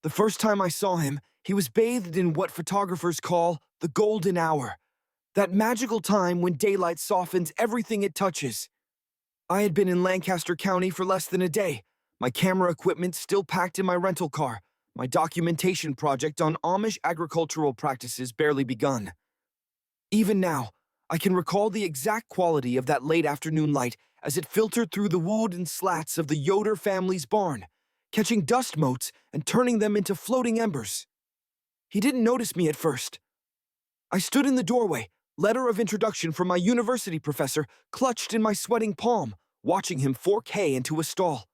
The first time I saw him, he was bathed in what photographers call the golden hour, that magical time when daylight softens everything it touches. I had been in Lancaster County for less than a day, my camera equipment still packed in my rental car, my documentation project on Amish agricultural practices barely begun. Even now, I can recall the exact quality of that late afternoon light as it filtered through the wooden slats of the Yoder family's barn, catching dust motes and turning them into floating embers. He didn't notice me at first. I stood in the doorway, letter of introduction from my university professor clutched in my sweating palm, watching him fork hay into a stall.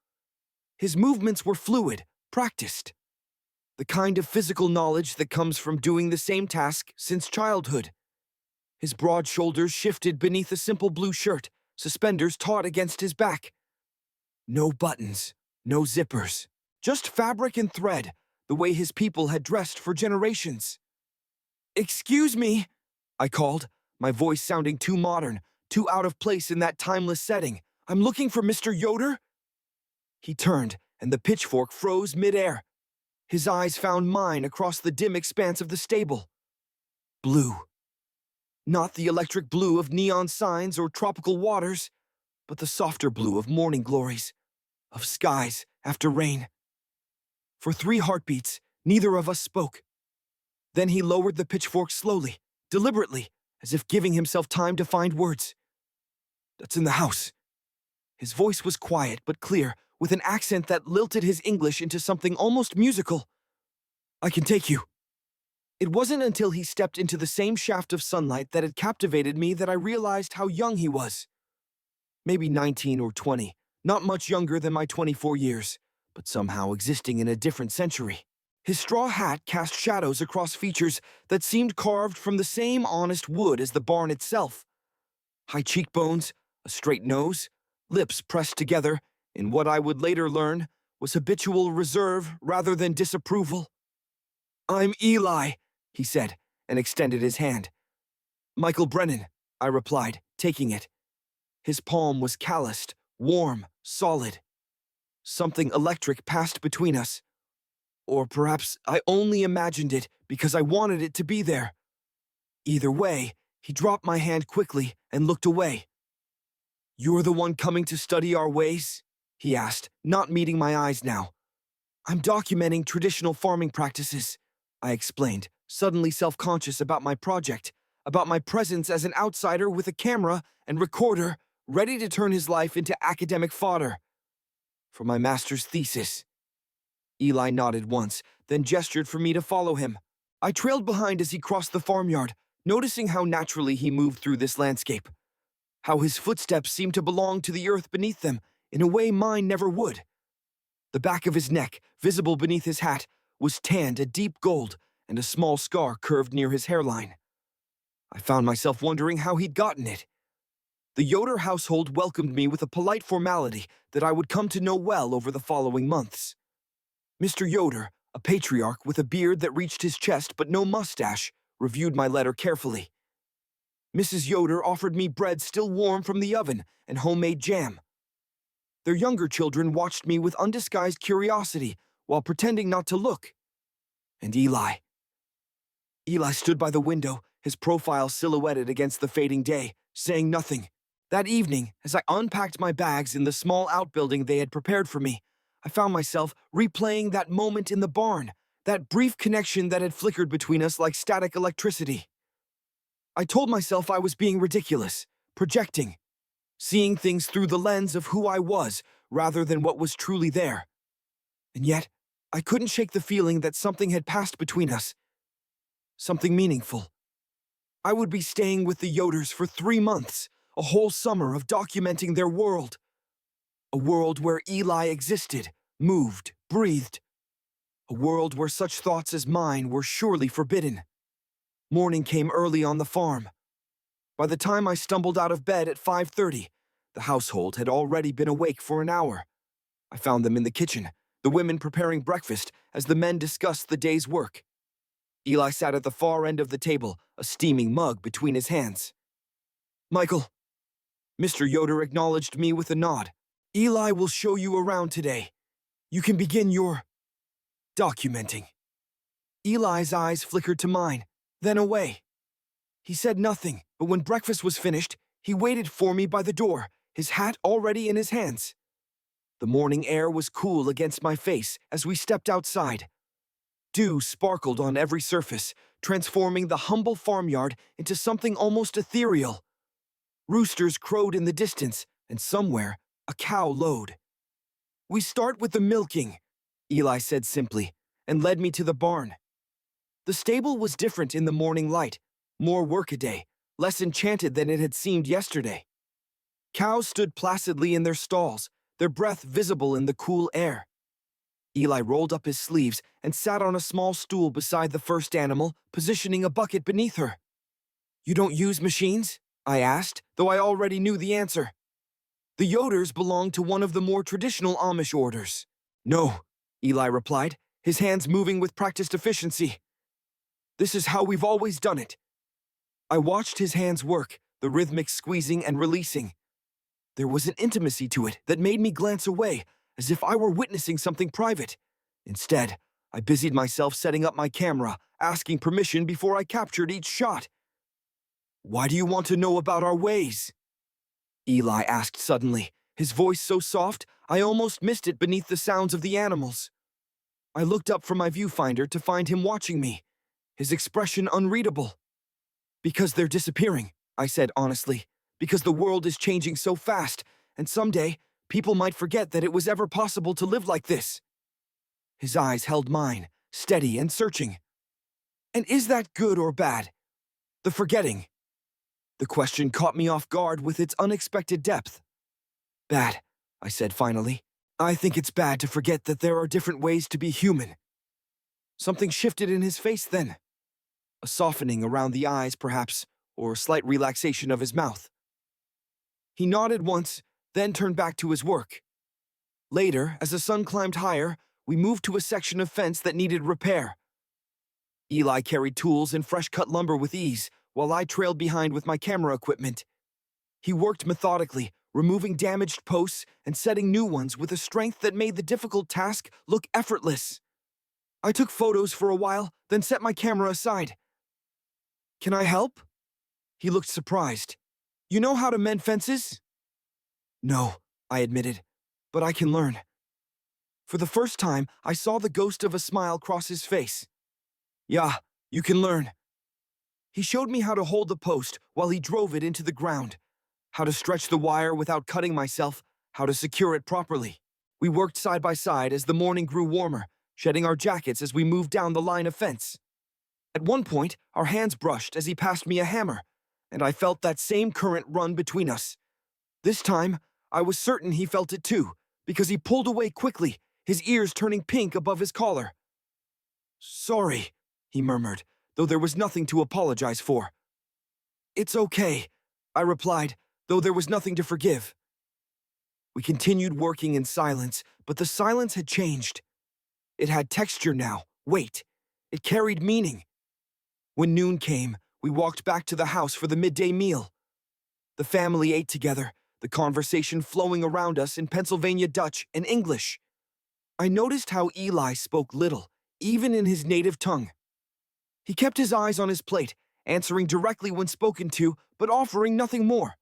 His movements were fluid, practiced. The kind of physical knowledge that comes from doing the same task since childhood. His broad shoulders shifted beneath a simple blue shirt, suspenders taut against his back. No buttons, no zippers, just fabric and thread, the way his people had dressed for generations. "Excuse me," I called, my voice sounding too modern, too out of place in that timeless setting. "I'm looking for Mr. Yoder?" He turned, and the pitchfork froze midair. His eyes found mine across the dim expanse of the stable. Blue. Not the electric blue of neon signs or tropical waters, but the softer blue of morning glories, of skies after rain. For 3 heartbeats, neither of us spoke. Then he lowered the pitchfork slowly, deliberately, as if giving himself time to find words. "That's in the house." His voice was quiet but clear, with an accent that lilted his English into something almost musical. "I can take you." It wasn't until he stepped into the same shaft of sunlight that had captivated me that I realized how young he was. Maybe 19 or 20, not much younger than my 24 years, but somehow existing in a different century. His straw hat cast shadows across features that seemed carved from the same honest wood as the barn itself. High cheekbones, a straight nose, lips pressed together, in what I would later learn was habitual reserve rather than disapproval. "I'm Eli," he said, and extended his hand. "Michael Brennan," I replied, taking it. His palm was calloused, warm, solid. Something electric passed between us. Or perhaps I only imagined it because I wanted it to be there. Either way, he dropped my hand quickly and looked away. "You're the one coming to study our ways?" he asked, not meeting my eyes now. "I'm documenting traditional farming practices," I explained, suddenly self-conscious about my project, about my presence as an outsider with a camera and recorder, ready to turn his life into academic fodder. "For my master's thesis." Eli nodded once, then gestured for me to follow him. I trailed behind as he crossed the farmyard, noticing how naturally he moved through this landscape. How his footsteps seemed to belong to the earth beneath them, in a way mine never would. The back of his neck, visible beneath his hat, was tanned a deep gold, and a small scar curved near his hairline. I found myself wondering how he'd gotten it. The Yoder household welcomed me with a polite formality that I would come to know well over the following months. Mr. Yoder, a patriarch with a beard that reached his chest but no mustache, reviewed my letter carefully. Mrs. Yoder offered me bread still warm from the oven and homemade jam. Their younger children watched me with undisguised curiosity while pretending not to look. And Eli. Eli stood by the window, his profile silhouetted against the fading day, saying nothing. That evening, as I unpacked my bags in the small outbuilding they had prepared for me, I found myself replaying that moment in the barn, that brief connection that had flickered between us like static electricity. I told myself I was being ridiculous, projecting, seeing things through the lens of who I was rather than what was truly there. And yet, I couldn't shake the feeling that something had passed between us. Something meaningful. I would be staying with the Yoders for 3 months, a whole summer of documenting their world. A world where Eli existed, moved, breathed. A world where such thoughts as mine were surely forbidden. Morning came early on the farm. By the time I stumbled out of bed at 5:30, the household had already been awake for an hour. I found them in the kitchen, the women preparing breakfast as the men discussed the day's work. Eli sat at the far end of the table, a steaming mug between his hands. "Michael." Mr. Yoder acknowledged me with a nod. "Eli will show you around today. You can begin your..." documenting. Eli's eyes flickered to mine, then away. He said nothing, but when breakfast was finished, he waited for me by the door, his hat already in his hands. The morning air was cool against my face as we stepped outside. Dew sparkled on every surface, transforming the humble farmyard into something almost ethereal. Roosters crowed in the distance, and somewhere, a cow lowed. "We start with the milking," Eli said simply, and led me to the barn. The stable was different in the morning light, more workaday, less enchanted than it had seemed yesterday. Cows stood placidly in their stalls, their breath visible in the cool air. Eli rolled up his sleeves and sat on a small stool beside the first animal, positioning a bucket beneath her. "You don't use machines?" I asked, though I already knew the answer. The Yoders belonged to one of the more traditional Amish orders. "No," Eli replied, his hands moving with practiced efficiency. "This is how we've always done it." I watched his hands work, the rhythmic squeezing and releasing. There was an intimacy to it that made me glance away, as if I were witnessing something private. Instead, I busied myself setting up my camera, asking permission before I captured each shot. "Why do you want to know about our ways?" Eli asked suddenly, his voice so soft I almost missed it beneath the sounds of the animals. I looked up from my viewfinder to find him watching me, his expression unreadable. "Because they're disappearing," I said honestly, "because the world is changing so fast, and someday people might forget that it was ever possible to live like this." His eyes held mine, steady and searching. "And is that good or bad? The forgetting?" The question caught me off guard with its unexpected depth. "Bad," I said finally. "I think it's bad to forget that there are different ways to be human." Something shifted in his face then. A softening around the eyes, perhaps, or a slight relaxation of his mouth. He nodded once, then turned back to his work. Later, as the sun climbed higher, we moved to a section of fence that needed repair. Eli carried tools and fresh-cut lumber with ease, while I trailed behind with my camera equipment. He worked methodically, removing damaged posts and setting new ones with a strength that made the difficult task look effortless. I took photos for a while, then set my camera aside. "Can I help?" He looked surprised. "You know how to mend fences?" "No," I admitted, "but I can learn." For the first time, I saw the ghost of a smile cross his face. "Yeah, you can learn." He showed me how to hold the post while he drove it into the ground, how to stretch the wire without cutting myself, how to secure it properly. We worked side by side as the morning grew warmer, shedding our jackets as we moved down the line of fence. At one point, our hands brushed as he passed me a hammer, and I felt that same current run between us. This time, I was certain he felt it too, because he pulled away quickly, his ears turning pink above his collar. "Sorry," he murmured, though there was nothing to apologize for. "It's okay," I replied, though there was nothing to forgive. We continued working in silence, but the silence had changed. It had texture now, weight. It carried meaning. When noon came, we walked back to the house for the midday meal. The family ate together, the conversation flowing around us in Pennsylvania Dutch and English. I noticed how Eli spoke little, even in his native tongue. He kept his eyes on his plate, answering directly when spoken to, but offering nothing more.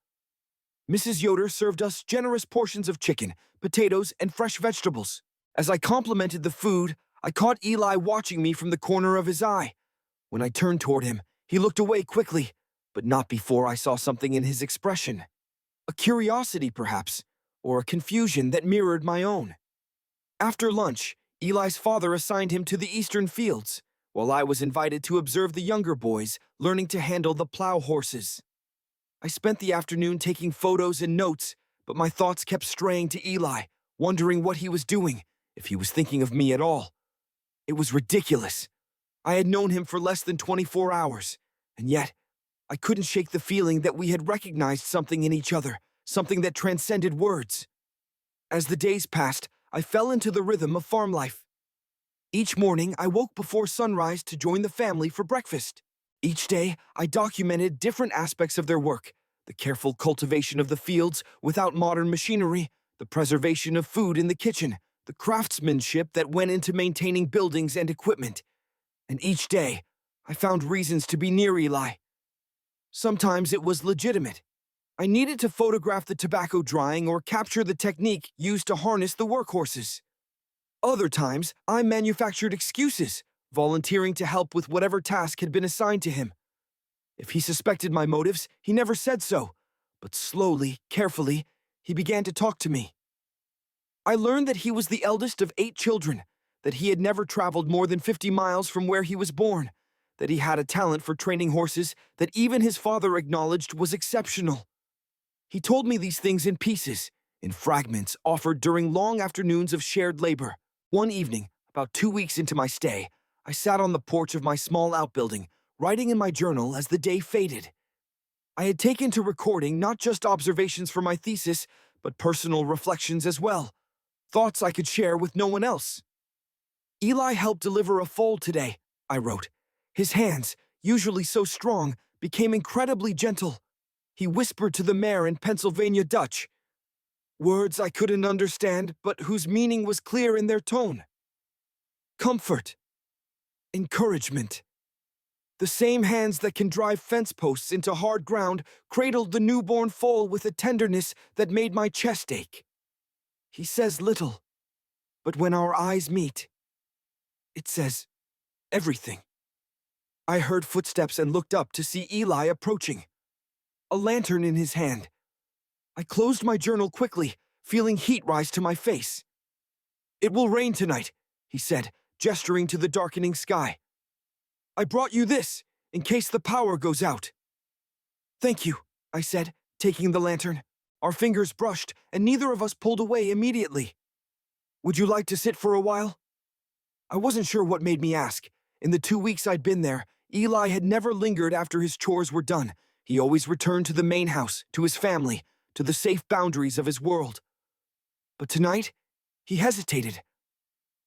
Mrs. Yoder served us generous portions of chicken, potatoes, and fresh vegetables. As I complimented the food, I caught Eli watching me from the corner of his eye. When I turned toward him, he looked away quickly, but not before I saw something in his expression. A curiosity, perhaps, or a confusion that mirrored my own. After lunch, Eli's father assigned him to the eastern fields, while I was invited to observe the younger boys learning to handle the plow horses. I spent the afternoon taking photos and notes, but my thoughts kept straying to Eli, wondering what he was doing, if he was thinking of me at all. It was ridiculous. I had known him for less than 24 hours, and yet I couldn't shake the feeling that we had recognized something in each other, something that transcended words. As the days passed, I fell into the rhythm of farm life. Each morning, I woke before sunrise to join the family for breakfast. Each day, I documented different aspects of their work: the careful cultivation of the fields without modern machinery, the preservation of food in the kitchen, the craftsmanship that went into maintaining buildings and equipment. And each day, I found reasons to be near Eli. Sometimes it was legitimate. I needed to photograph the tobacco drying or capture the technique used to harness the workhorses. Other times, I manufactured excuses, volunteering to help with whatever task had been assigned to him. If he suspected my motives, he never said so, but slowly, carefully, he began to talk to me. I learned that he was the eldest of 8 children, that he had never traveled more than 50 miles from where he was born, that he had a talent for training horses that even his father acknowledged was exceptional. He told me these things in pieces, in fragments offered during long afternoons of shared labor. One evening, about 2 weeks into my stay, I sat on the porch of my small outbuilding, writing in my journal as the day faded. I had taken to recording not just observations for my thesis, but personal reflections as well, thoughts I could share with no one else. Eli helped deliver a foal today, I wrote. His hands, usually so strong, became incredibly gentle. He whispered to the mare in Pennsylvania Dutch, words I couldn't understand, but whose meaning was clear in their tone. Comfort. Encouragement. The same hands that can drive fence posts into hard ground cradled the newborn foal with a tenderness that made my chest ache. He says little, but when our eyes meet, it says everything. I heard footsteps and looked up to see Eli approaching, a lantern in his hand. I closed my journal quickly, feeling heat rise to my face. "It will rain tonight," he said, gesturing to the darkening sky. "I brought you this, in case the power goes out." "Thank you," I said, taking the lantern. Our fingers brushed, and neither of us pulled away immediately. "Would you like to sit for a while?" I wasn't sure what made me ask. In the 2 weeks I'd been there, Eli had never lingered after his chores were done. He always returned to the main house, to his family, to the safe boundaries of his world. But tonight, he hesitated.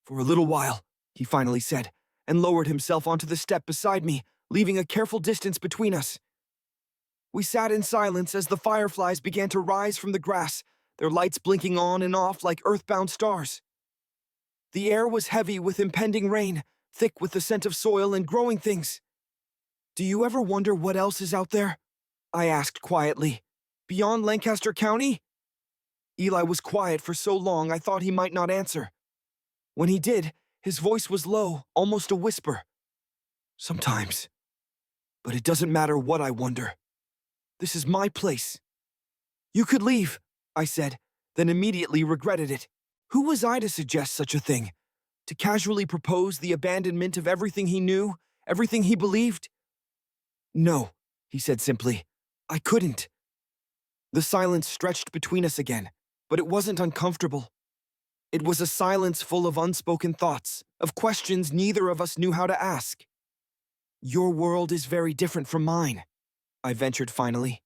"For a little while," he finally said, and lowered himself onto the step beside me, leaving a careful distance between us. We sat in silence as the fireflies began to rise from the grass, their lights blinking on and off like earthbound stars. The air was heavy with impending rain, thick with the scent of soil and growing things. "Do you ever wonder what else is out there?" I asked quietly. "Beyond Lancaster County?" Eli was quiet for so long I thought he might not answer. When he did, his voice was low, almost a whisper. "Sometimes. But it doesn't matter what I wonder. This is my place." "You could leave," I said, then immediately regretted it. Who was I to suggest such a thing? To casually propose the abandonment of everything he knew, everything he believed? "No," he said simply. "I couldn't." The silence stretched between us again, but it wasn't uncomfortable. It was a silence full of unspoken thoughts, of questions neither of us knew how to ask. "Your world is very different from mine," I ventured finally.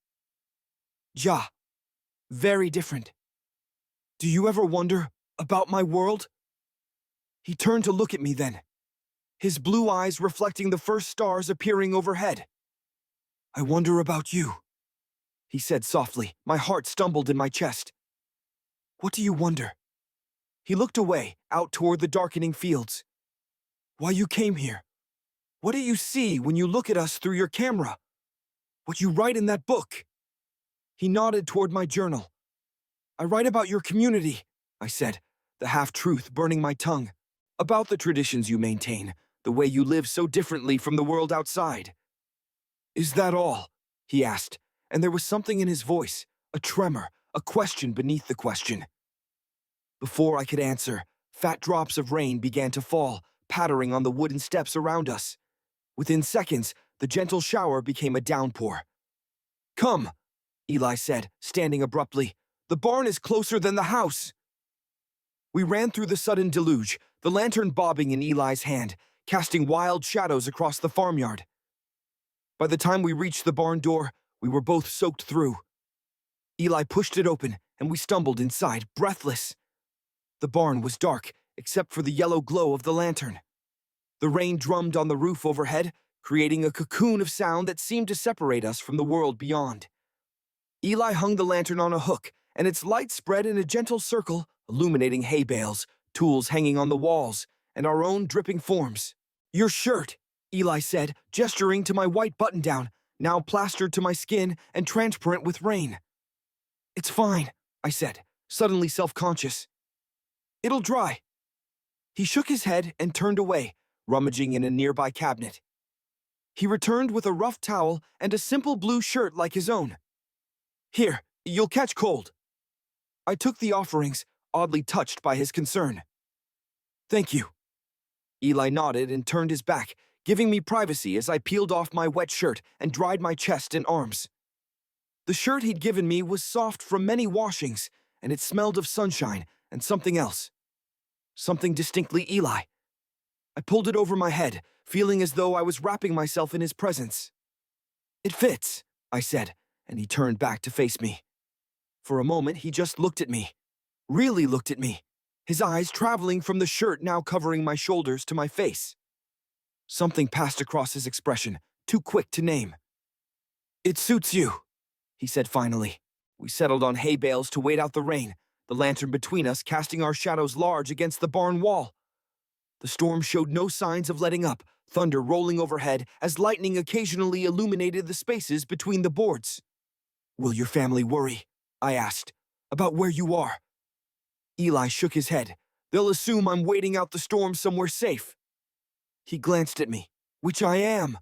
"Ja. Very different. Do you ever wonder about my world?" He turned to look at me then, his blue eyes reflecting the first stars appearing overhead. "I wonder about you," he said softly. My heart stumbled in my chest. "What do you wonder?" He looked away, out toward the darkening fields. "Why you came here. What do you see when you look at us through your camera? What you write in that book?" He nodded toward my journal. "I write about your community," I said, the half-truth burning my tongue. "About the traditions you maintain, the way you live so differently from the world outside." "Is that all?" he asked, and there was something in his voice, a tremor, a question beneath the question. Before I could answer, fat drops of rain began to fall, pattering on the wooden steps around us. Within seconds, the gentle shower became a downpour. "Come," Eli said, standing abruptly. "The barn is closer than the house." We ran through the sudden deluge, the lantern bobbing in Eli's hand, casting wild shadows across the farmyard. By the time we reached the barn door, we were both soaked through. Eli pushed it open, and we stumbled inside, breathless. The barn was dark, except for the yellow glow of the lantern. The rain drummed on the roof overhead, creating a cocoon of sound that seemed to separate us from the world beyond. Eli hung the lantern on a hook, and its light spread in a gentle circle, illuminating hay bales, tools hanging on the walls, and our own dripping forms. Your shirt, Eli said, gesturing to my white button-down, now plastered to my skin and transparent with rain. It's fine, I said, suddenly self-conscious. It'll dry. He shook his head and turned away, rummaging in a nearby cabinet. He returned with a rough towel and a simple blue shirt like his own. Here, you'll catch cold. I took the offerings, oddly touched by his concern. Thank you. Eli nodded and turned his back, giving me privacy as I peeled off my wet shirt and dried my chest and arms. The shirt he'd given me was soft from many washings, and it smelled of sunshine and something else. Something distinctly Eli. I pulled it over my head, feeling as though I was wrapping myself in his presence. It fits, I said, and he turned back to face me. For a moment, he just looked at me. Really looked at me, his eyes traveling from the shirt now covering my shoulders to my face. Something passed across his expression, too quick to name. It suits you, he said finally. We settled on hay bales to wait out the rain, the lantern between us casting our shadows large against the barn wall. The storm showed no signs of letting up, thunder rolling overhead as lightning occasionally illuminated the spaces between the boards. Will your family worry, I asked, about where you are? Eli shook his head. They'll assume I'm waiting out the storm somewhere safe. He glanced at me, which I am.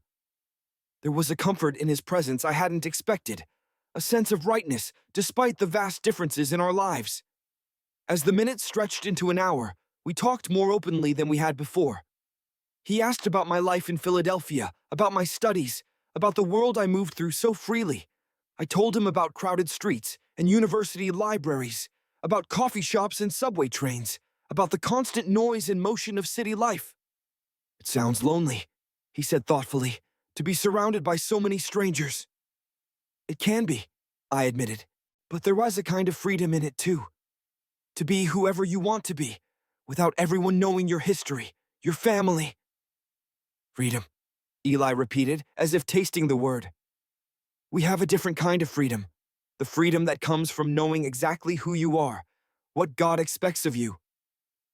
There was a comfort in his presence I hadn't expected, a sense of rightness despite the vast differences in our lives. As the minutes stretched into an hour, we talked more openly than we had before. He asked about my life in Philadelphia, about my studies, about the world I moved through so freely. I told him about crowded streets and university libraries, about coffee shops and subway trains, about the constant noise and motion of city life. It sounds lonely, he said thoughtfully, to be surrounded by so many strangers. It can be, I admitted, but there was a kind of freedom in it too. To be whoever you want to be, without everyone knowing your history, your family. Freedom, Eli repeated, as if tasting the word. We have a different kind of freedom, the freedom that comes from knowing exactly who you are, what God expects of you.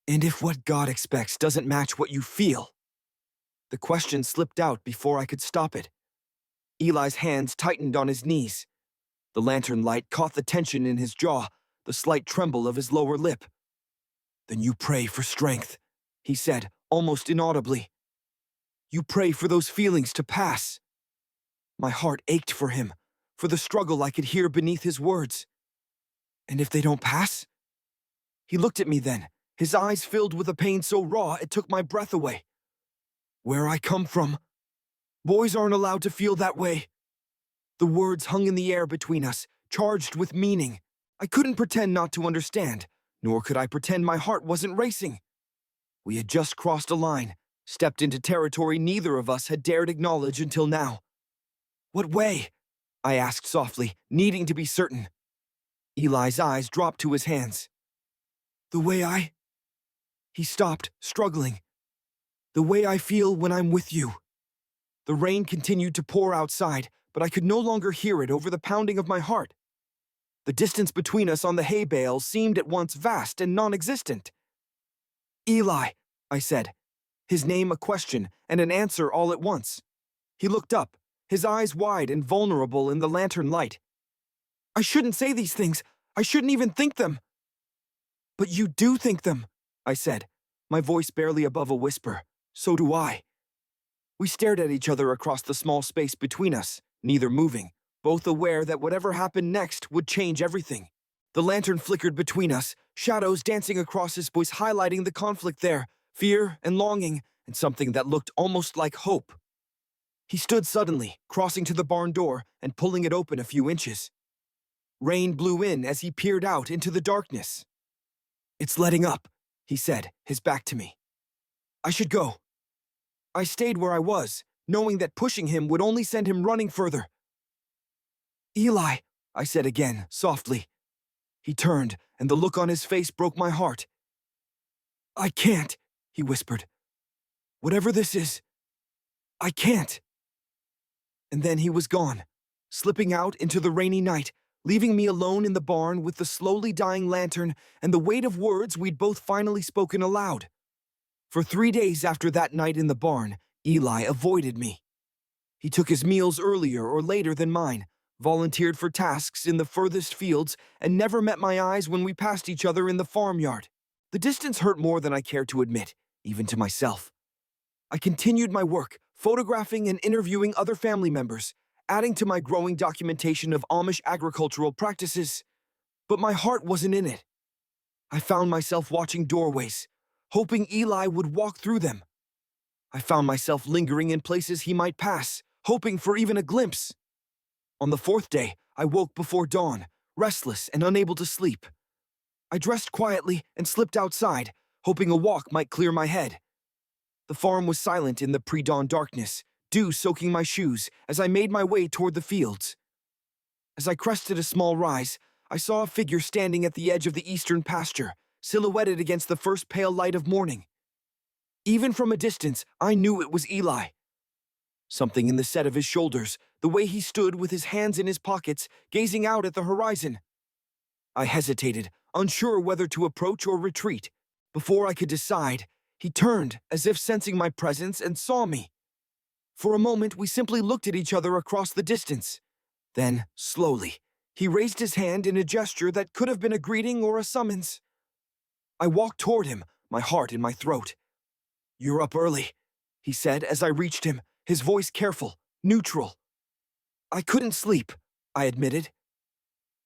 And if what God expects doesn't match what you feel? The question slipped out before I could stop it. Eli's hands tightened on his knees. The lantern light caught the tension in his jaw, the slight tremble of his lower lip. Then you pray for strength, he said, almost inaudibly. You pray for those feelings to pass. My heart ached for him, for the struggle I could hear beneath his words. And if they don't pass? He looked at me then, his eyes filled with a pain so raw it took my breath away. Where I come from, boys aren't allowed to feel that way. The words hung in the air between us, charged with meaning. I couldn't pretend not to understand, nor could I pretend my heart wasn't racing. We had just crossed a line, stepped into territory neither of us had dared acknowledge until now. What way? I asked softly, needing to be certain. Eli's eyes dropped to his hands. The way I... He stopped, struggling. The way I feel when I'm with you. The rain continued to pour outside, but I could no longer hear it over the pounding of my heart. The distance between us on the hay bales seemed at once vast and non-existent. Eli, I said, his name a question and an answer all at once. He looked up, his eyes wide and vulnerable in the lantern light. I shouldn't say these things. I shouldn't even think them. But you do think them, I said, my voice barely above a whisper. So do I. We stared at each other across the small space between us, neither moving, both aware that whatever happened next would change everything. The lantern flickered between us, shadows dancing across his voice highlighting the conflict there, fear and longing, and something that looked almost like hope. He stood suddenly, crossing to the barn door and pulling it open a few inches. Rain blew in as he peered out into the darkness. It's letting up, he said, his back to me. I should go. I stayed where I was, knowing that pushing him would only send him running further. Eli, I said again, softly. He turned, and the look on his face broke my heart. I can't, he whispered. Whatever this is, I can't. And then he was gone, slipping out into the rainy night, leaving me alone in the barn with the slowly dying lantern and the weight of words we'd both finally spoken aloud. For 3 days after that night in the barn, Eli avoided me. He took his meals earlier or later than mine, volunteered for tasks in the furthest fields, and never met my eyes when we passed each other in the farmyard. The distance hurt more than I cared to admit, even to myself. I continued my work, photographing and interviewing other family members, adding to my growing documentation of Amish agricultural practices. But my heart wasn't in it. I found myself watching doorways, hoping Eli would walk through them. I found myself lingering in places he might pass, hoping for even a glimpse. On the 4th day, I woke before dawn, restless and unable to sleep. I dressed quietly and slipped outside, hoping a walk might clear my head. The farm was silent in the pre-dawn darkness, dew soaking my shoes as I made my way toward the fields. As I crested a small rise, I saw a figure standing at the edge of the eastern pasture, silhouetted against the first pale light of morning. Even from a distance, I knew it was Eli. Something in the set of his shoulders, the way he stood with his hands in his pockets, gazing out at the horizon. I hesitated, unsure whether to approach or retreat. Before I could decide, he turned, as if sensing my presence, and saw me. For a moment, we simply looked at each other across the distance. Then, slowly, he raised his hand in a gesture that could have been a greeting or a summons. I walked toward him, my heart in my throat. "You're up early," he said as I reached him, his voice careful, neutral. "I couldn't sleep," I admitted.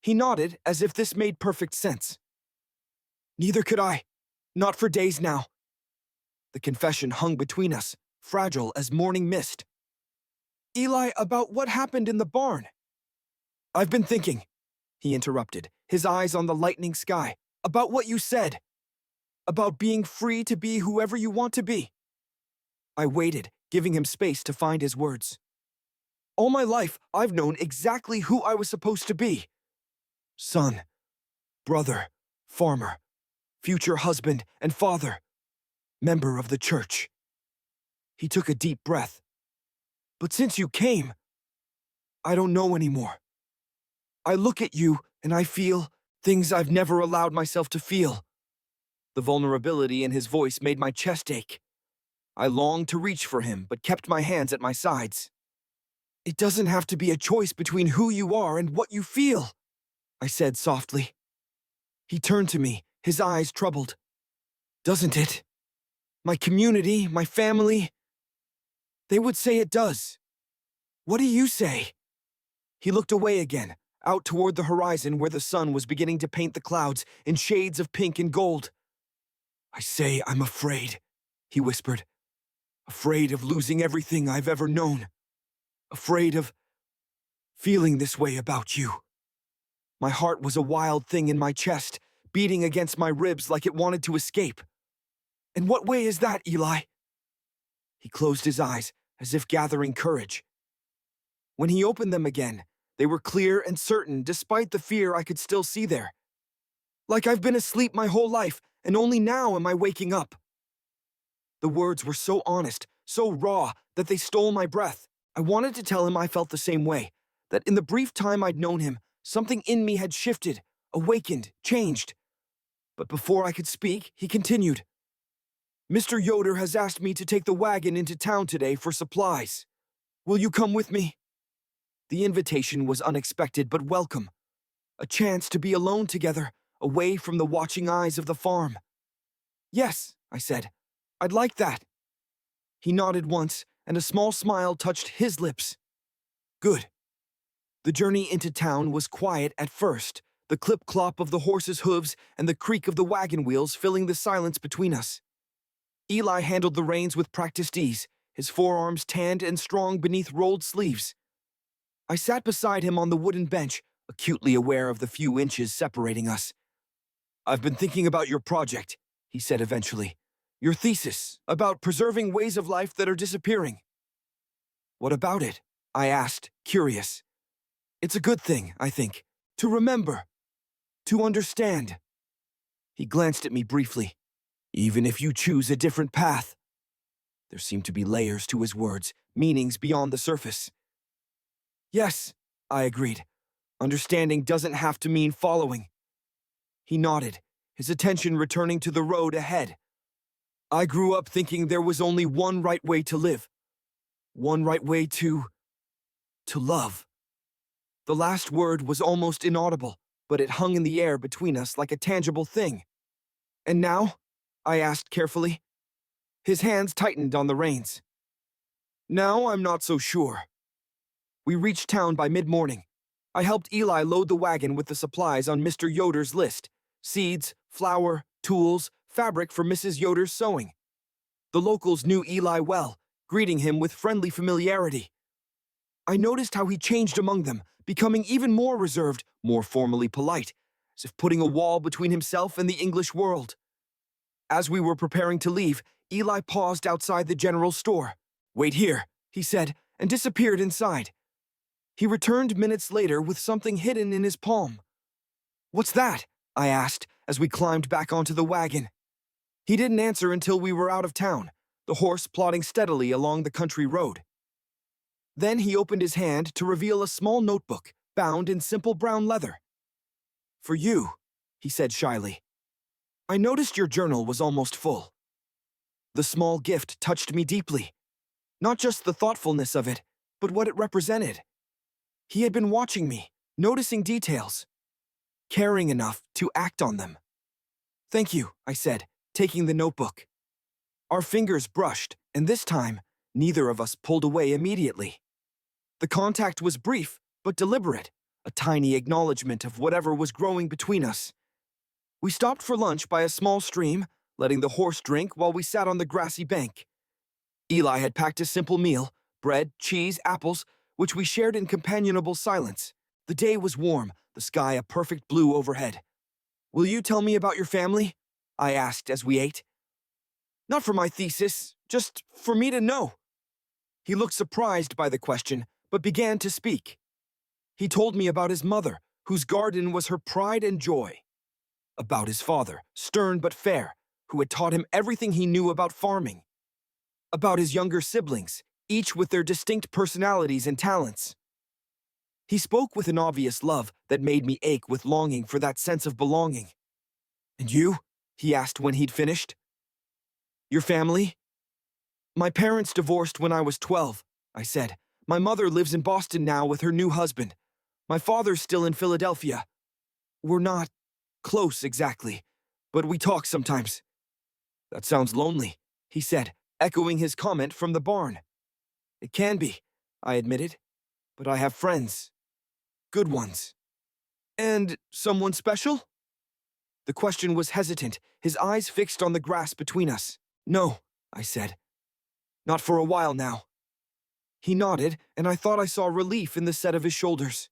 He nodded as if this made perfect sense. "Neither could I. Not for days now." The confession hung between us, fragile as morning mist. "Eli, about what happened in the barn." "I've been thinking," he interrupted, his eyes on the lightening sky, "about what you said. About being free to be whoever you want to be." I waited, giving him space to find his words. "All my life, I've known exactly who I was supposed to be. Son, brother, farmer, future husband and father, member of the church." He took a deep breath. "But since you came, I don't know anymore. I look at you and I feel things I've never allowed myself to feel." The vulnerability in his voice made my chest ache. I longed to reach for him, but kept my hands at my sides. "It doesn't have to be a choice between who you are and what you feel," I said softly. He turned to me, his eyes troubled. "Doesn't it? My community, my family, they would say it does. What do you say?" He looked away again, out toward the horizon where the sun was beginning to paint the clouds in shades of pink and gold. "I say I'm afraid," he whispered. "Afraid of losing everything I've ever known. Afraid of feeling this way about you." My heart was a wild thing in my chest, beating against my ribs like it wanted to escape. "In what way is that, Eli?" He closed his eyes, as if gathering courage. When he opened them again, they were clear and certain despite the fear I could still see there. "Like I've been asleep my whole life, and only now am I waking up." The words were so honest, so raw, that they stole my breath. I wanted to tell him I felt the same way, that in the brief time I'd known him, something in me had shifted, awakened, changed. But before I could speak, he continued. "Mr. Yoder has asked me to take the wagon into town today for supplies. Will you come with me?" The invitation was unexpected but welcome. A chance to be alone together, away from the watching eyes of the farm. "Yes," I said. "I'd like that." He nodded once, and a small smile touched his lips. "Good." The journey into town was quiet at first, the clip-clop of the horses' hooves and the creak of the wagon wheels filling the silence between us. Eli handled the reins with practiced ease, his forearms tanned and strong beneath rolled sleeves. I sat beside him on the wooden bench, acutely aware of the few inches separating us. "I've been thinking about your project," he said eventually. "Your thesis, about preserving ways of life that are disappearing." "What about it?" I asked, curious. "It's a good thing, I think, to remember, to understand." He glanced at me briefly. "Even if you choose a different path." There seemed to be layers to his words, meanings beyond the surface. "Yes," I agreed. Understanding doesn't have to mean following. He nodded, his attention returning to the road ahead. I grew up thinking there was only one right way to live. One right way to love. The last word was almost inaudible, but it hung in the air between us like a tangible thing. And now? I asked carefully. His hands tightened on the reins. Now I'm not so sure. We reached town by mid-morning. I helped Eli load the wagon with the supplies on Mr. Yoder's list: seeds, flour, tools, fabric for Mrs. Yoder's sewing. The locals knew Eli well, greeting him with friendly familiarity. I noticed how he changed among them, becoming even more reserved, more formally polite, as if putting a wall between himself and the English world. As we were preparing to leave, Eli paused outside the general store. "Wait here," he said, and disappeared inside. He returned minutes later with something hidden in his palm. "What's that?" I asked as we climbed back onto the wagon. He didn't answer until we were out of town, the horse plodding steadily along the country road. Then he opened his hand to reveal a small notebook, bound in simple brown leather. "For you," he said shyly. "I noticed your journal was almost full." The small gift touched me deeply. Not just the thoughtfulness of it, but what it represented. He had been watching me, noticing details, caring enough to act on them. "Thank you," I said, taking the notebook. Our fingers brushed, and this time, neither of us pulled away immediately. The contact was brief, but deliberate, a tiny acknowledgement of whatever was growing between us. We stopped for lunch by a small stream, letting the horse drink while we sat on the grassy bank. Eli had packed a simple meal: bread, cheese, apples, which we shared in companionable silence. The day was warm, the sky a perfect blue overhead. "Will you tell me about your family?" I asked as we ate. "Not for my thesis, just for me to know." He looked surprised by the question, but began to speak. He told me about his mother, whose garden was her pride and joy. About his father, stern but fair, who had taught him everything he knew about farming. About his younger siblings, each with their distinct personalities and talents. He spoke with an obvious love that made me ache with longing for that sense of belonging. "And you?" he asked when he'd finished. "Your family?" "My parents divorced when I was 12, I said. "My mother lives in Boston now with her new husband. My father's still in Philadelphia. We're not close exactly, but we talk sometimes." "That sounds lonely," he said, echoing his comment from the barn. "It can be," I admitted, "but I have friends. Good ones." "And someone special?" The question was hesitant, his eyes fixed on the grass between us. "No," I said. "Not for a while now." He nodded, and I thought I saw relief in the set of his shoulders.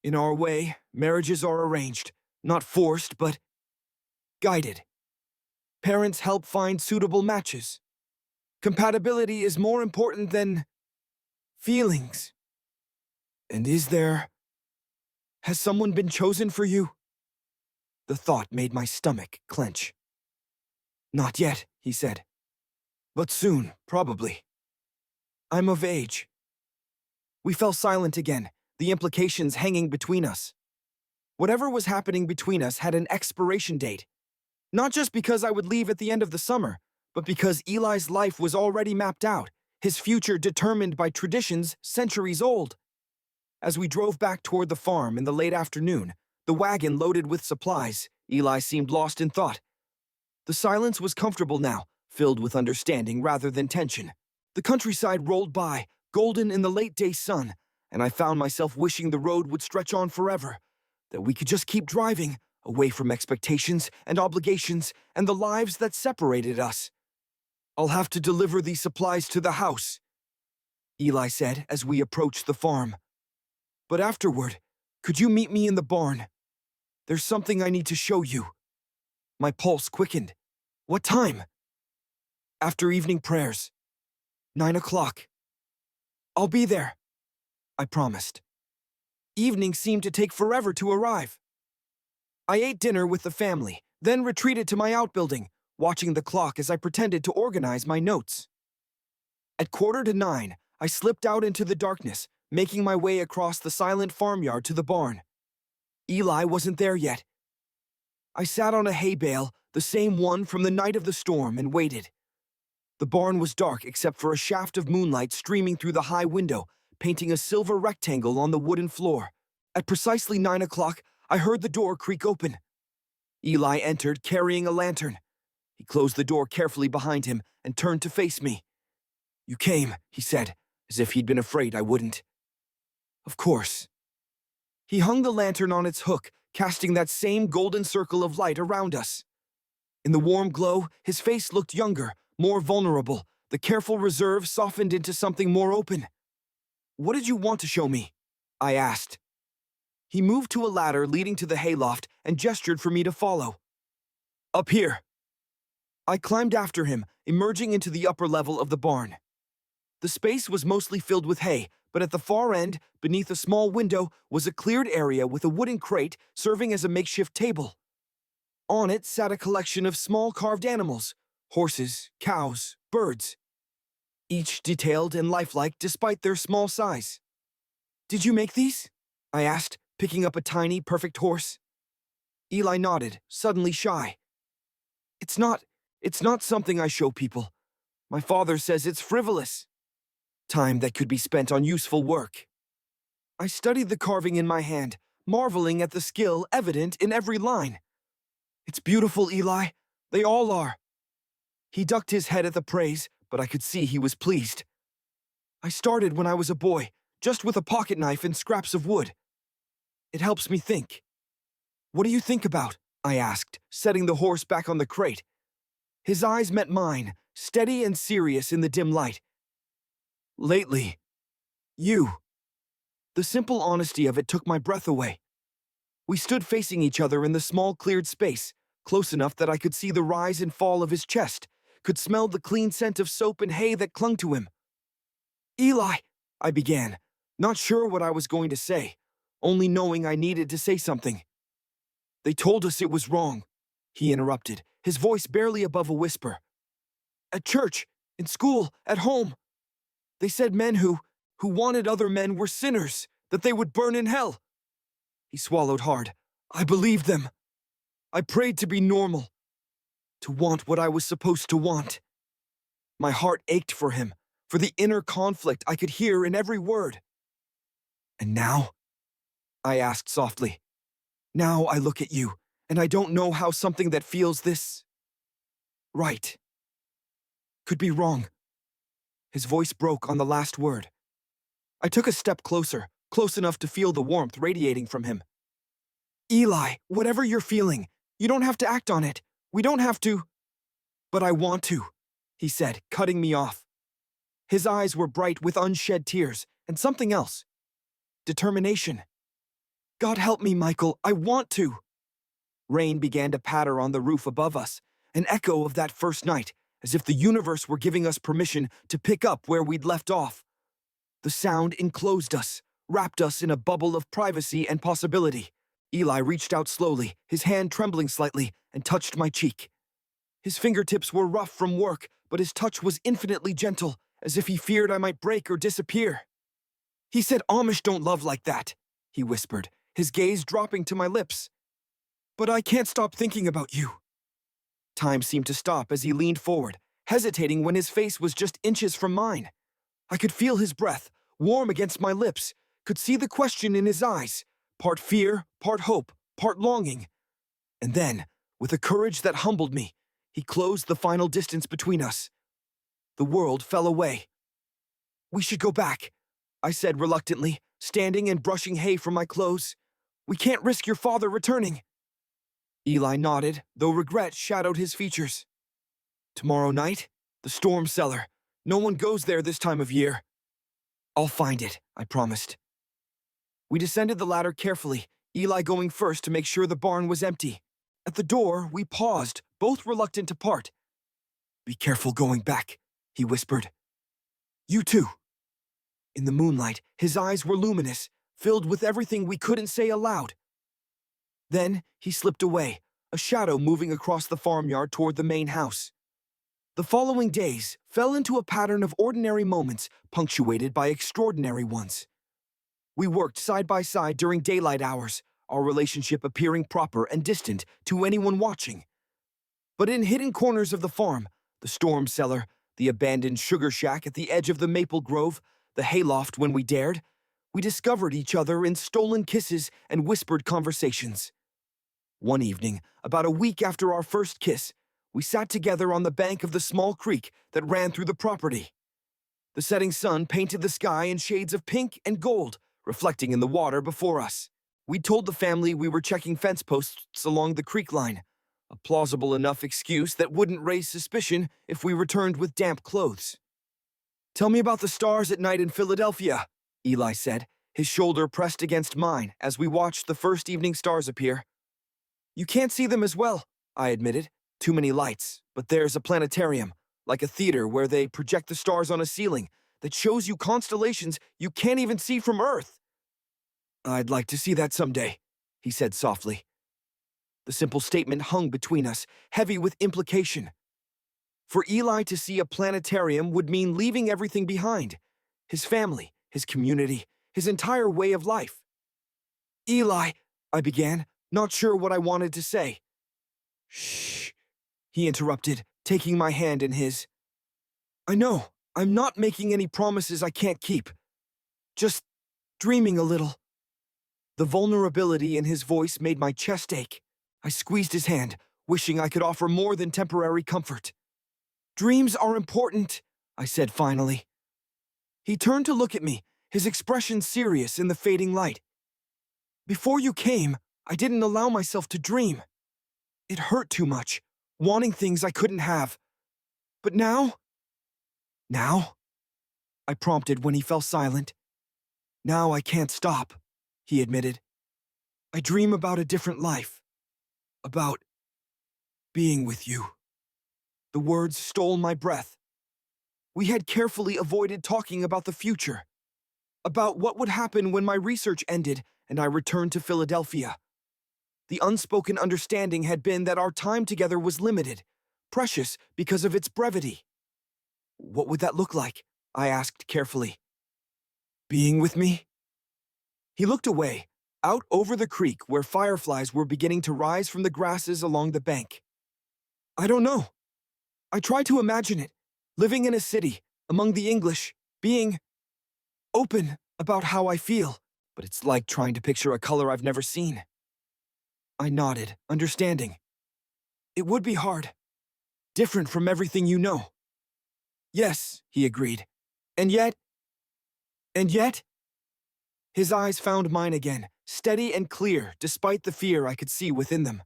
In our way, marriages are arranged, not forced, but guided. Parents help find suitable matches. Compatibility is more important than feelings. And has someone been chosen for you? The thought made my stomach clench. "Not yet," he said. "But soon, probably. I'm of age." We fell silent again, the implications hanging between us. Whatever was happening between us had an expiration date. Not just because I would leave at the end of the summer, but because Eli's life was already mapped out, his future determined by traditions centuries old. As we drove back toward the farm in the late afternoon, the wagon loaded with supplies, Eli seemed lost in thought. The silence was comfortable now, filled with understanding rather than tension. The countryside rolled by, golden in the late-day sun, and I found myself wishing the road would stretch on forever, that we could just keep driving, away from expectations and obligations and the lives that separated us. "I'll have to deliver these supplies to the house," Eli said as we approached the farm. "But afterward, could you meet me in the barn? There's something I need to show you." My pulse quickened. "What time?" "After evening prayers. 9 o'clock. "I'll be there," I promised. Evening seemed to take forever to arrive. I ate dinner with the family, then retreated to my outbuilding, watching the clock as I pretended to organize my notes. At 8:45, I slipped out into the darkness, making my way across the silent farmyard to the barn. Eli wasn't there yet. I sat on a hay bale, the same one from the night of the storm, and waited. The barn was dark except for a shaft of moonlight streaming through the high window, painting a silver rectangle on the wooden floor. At precisely 9 o'clock, I heard the door creak open. Eli entered, carrying a lantern. He closed the door carefully behind him and turned to face me. "You came," he said, as if he'd been afraid I wouldn't. "Of course." He hung the lantern on its hook, casting that same golden circle of light around us. In the warm glow, his face looked younger, more vulnerable, the careful reserve softened into something more open. "What did you want to show me?" I asked. He moved to a ladder leading to the hayloft and gestured for me to follow. "Up here." I climbed after him, emerging into the upper level of the barn. The space was mostly filled with hay, but at the far end, beneath a small window, was a cleared area with a wooden crate serving as a makeshift table. On it sat a collection of small carved animals, horses, cows, birds, each detailed and lifelike despite their small size. "Did you make these?" I asked, picking up a tiny, perfect horse. Eli nodded, suddenly shy. It's not something I show people. My father says it's frivolous. Time that could be spent on useful work." I studied the carving in my hand, marveling at the skill evident in every line. "It's beautiful, Eli. They all are." He ducked his head at the praise, but I could see he was pleased. "I started when I was a boy, just with a pocket knife and scraps of wood. It helps me think." "What do you think about?" I asked, setting the horse back on the crate. His eyes met mine, steady and serious in the dim light. "Lately, you." The simple honesty of it took my breath away. We stood facing each other in the small cleared space, close enough that I could see the rise and fall of his chest, could smell the clean scent of soap and hay that clung to him. "Eli," I began, not sure what I was going to say, only knowing I needed to say something. "They told us it was wrong," he interrupted, his voice barely above a whisper. "At church, in school, at home. They said men who wanted other men were sinners, that they would burn in hell." He swallowed hard. "I believed them. I prayed to be normal, to want what I was supposed to want." My heart ached for him, for the inner conflict I could hear in every word. "And now?" I asked softly. "Now I look at you, and I don't know how something that feels this right could be wrong." His voice broke on the last word. I took a step closer, close enough to feel the warmth radiating from him. "Eli, whatever you're feeling, you don't have to act on it. We don't have to." "But I want to," he said, cutting me off. His eyes were bright with unshed tears, and something else. Determination. "God help me, Michael, I want to." Rain began to patter on the roof above us, an echo of that first night, as if the universe were giving us permission to pick up where we'd left off. The sound enclosed us, wrapped us in a bubble of privacy and possibility. Eli reached out slowly, his hand trembling slightly, and touched my cheek. His fingertips were rough from work, but his touch was infinitely gentle, as if he feared I might break or disappear. "He said Amish don't love like that," he whispered, his gaze dropping to my lips. "But I can't stop thinking about you." Time seemed to stop as he leaned forward, hesitating when his face was just inches from mine. I could feel his breath, warm against my lips, could see the question in his eyes, part fear, part hope, part longing. And then, with a courage that humbled me, he closed the final distance between us. The world fell away. "We should go back," I said reluctantly, standing and brushing hay from my clothes. "We can't risk your father returning." Eli nodded, though regret shadowed his features. "Tomorrow night? The storm cellar. No one goes there this time of year." "I'll find it," I promised. We descended the ladder carefully, Eli going first to make sure the barn was empty. At the door, we paused, both reluctant to part. "Be careful going back," he whispered. "You too." In the moonlight, his eyes were luminous, filled with everything we couldn't say aloud. Then he slipped away, a shadow moving across the farmyard toward the main house. The following days fell into a pattern of ordinary moments punctuated by extraordinary ones. We worked side by side during daylight hours, our relationship appearing proper and distant to anyone watching. But in hidden corners of the farm, the storm cellar, the abandoned sugar shack at the edge of the maple grove, the hayloft when we dared, we discovered each other in stolen kisses and whispered conversations. One evening, about a week after our first kiss, we sat together on the bank of the small creek that ran through the property. The setting sun painted the sky in shades of pink and gold, reflecting in the water before us. We told the family we were checking fence posts along the creek line, a plausible enough excuse that wouldn't raise suspicion if we returned with damp clothes. "Tell me about the stars at night in Philadelphia," Eli said, his shoulder pressed against mine as we watched the first evening stars appear. "You can't see them as well," I admitted. "Too many lights, but there's a planetarium, like a theater where they project the stars on a ceiling that shows you constellations you can't even see from Earth." "I'd like to see that someday," he said softly. The simple statement hung between us, heavy with implication. For Eli to see a planetarium would mean leaving everything behind: his family, his community, his entire way of life. "Eli," I began, not sure what I wanted to say. "Shh," he interrupted, taking my hand in his. "I know, I'm not making any promises I can't keep. Just dreaming a little." The vulnerability in his voice made my chest ache. I squeezed his hand, wishing I could offer more than temporary comfort. "Dreams are important," I said finally. He turned to look at me, his expression serious in the fading light. "Before you came, I didn't allow myself to dream. It hurt too much, wanting things I couldn't have. But now?" "Now?" I prompted when he fell silent. "Now I can't stop," he admitted. "I dream about a different life. About being with you." The words stole my breath. We had carefully avoided talking about the future, about what would happen when my research ended and I returned to Philadelphia. The unspoken understanding had been that our time together was limited, precious because of its brevity. "What would that look like?" I asked carefully. "Being with me?" He looked away, out over the creek where fireflies were beginning to rise from the grasses along the bank. "I don't know. I try to imagine it, living in a city, among the English, being open about how I feel, but it's like trying to picture a color I've never seen." I nodded, understanding. "It would be hard. Different from everything you know." "Yes," he agreed. And yet... His eyes found mine again, steady and clear despite the fear I could see within them.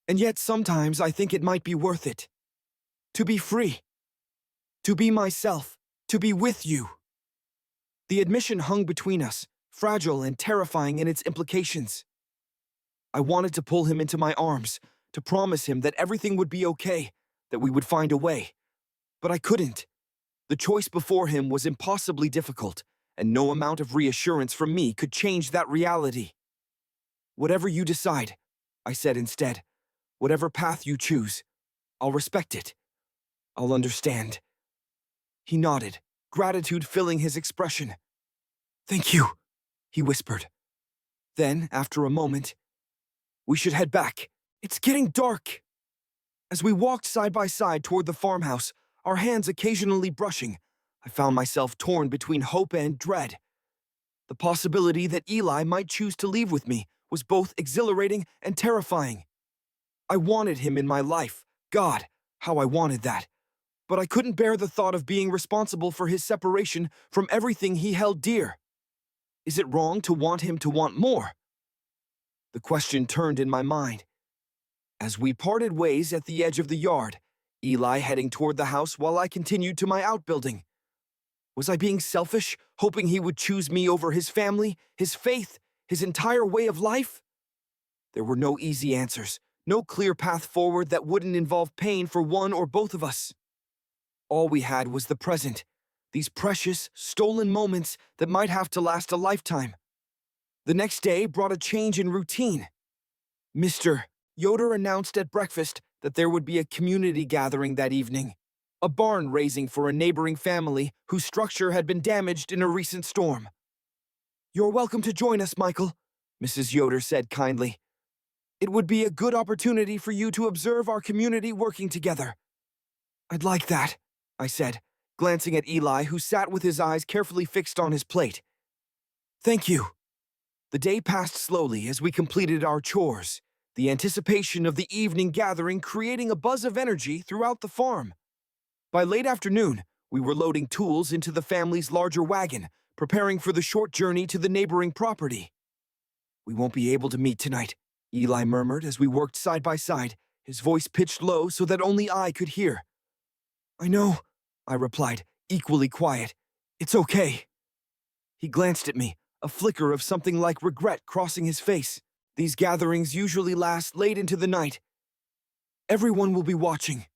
"And yet sometimes I think it might be worth it. To be free. To be myself. To be with you." The admission hung between us, fragile and terrifying in its implications. I wanted to pull him into my arms, to promise him that everything would be okay, that we would find a way. But I couldn't. The choice before him was impossibly difficult, and no amount of reassurance from me could change that reality. "Whatever you decide," I said instead, "whatever path you choose, I'll respect it. I'll understand." He nodded, gratitude filling his expression. "Thank you," he whispered. Then, after a moment, "We should head back. It's getting dark." As we walked side by side toward the farmhouse, our hands occasionally brushing, I found myself torn between hope and dread. The possibility that Eli might choose to leave with me was both exhilarating and terrifying. I wanted him in my life. God, how I wanted that. But I couldn't bear the thought of being responsible for his separation from everything he held dear. Is it wrong to want him to want more? The question turned in my mind. As we parted ways at the edge of the yard, Eli heading toward the house while I continued to my outbuilding. Was I being selfish, hoping he would choose me over his family, his faith, his entire way of life? There were no easy answers, no clear path forward that wouldn't involve pain for one or both of us. All we had was the present, these precious, stolen moments that might have to last a lifetime. The next day brought a change in routine. Mr. Yoder announced at breakfast that there would be a community gathering that evening, a barn raising for a neighboring family whose structure had been damaged in a recent storm. "You're welcome to join us, Michael," Mrs. Yoder said kindly. "It would be a good opportunity for you to observe our community working together." "I'd like that," I said, glancing at Eli, who sat with his eyes carefully fixed on his plate. "Thank you." The day passed slowly as we completed our chores, the anticipation of the evening gathering creating a buzz of energy throughout the farm. By late afternoon, we were loading tools into the family's larger wagon, preparing for the short journey to the neighboring property. "We won't be able to meet tonight," Eli murmured as we worked side by side, his voice pitched low so that only I could hear. "I know," I replied, equally quiet. "It's okay." He glanced at me, a flicker of something like regret crossing his face. "These gatherings usually last late into the night. Everyone will be watching."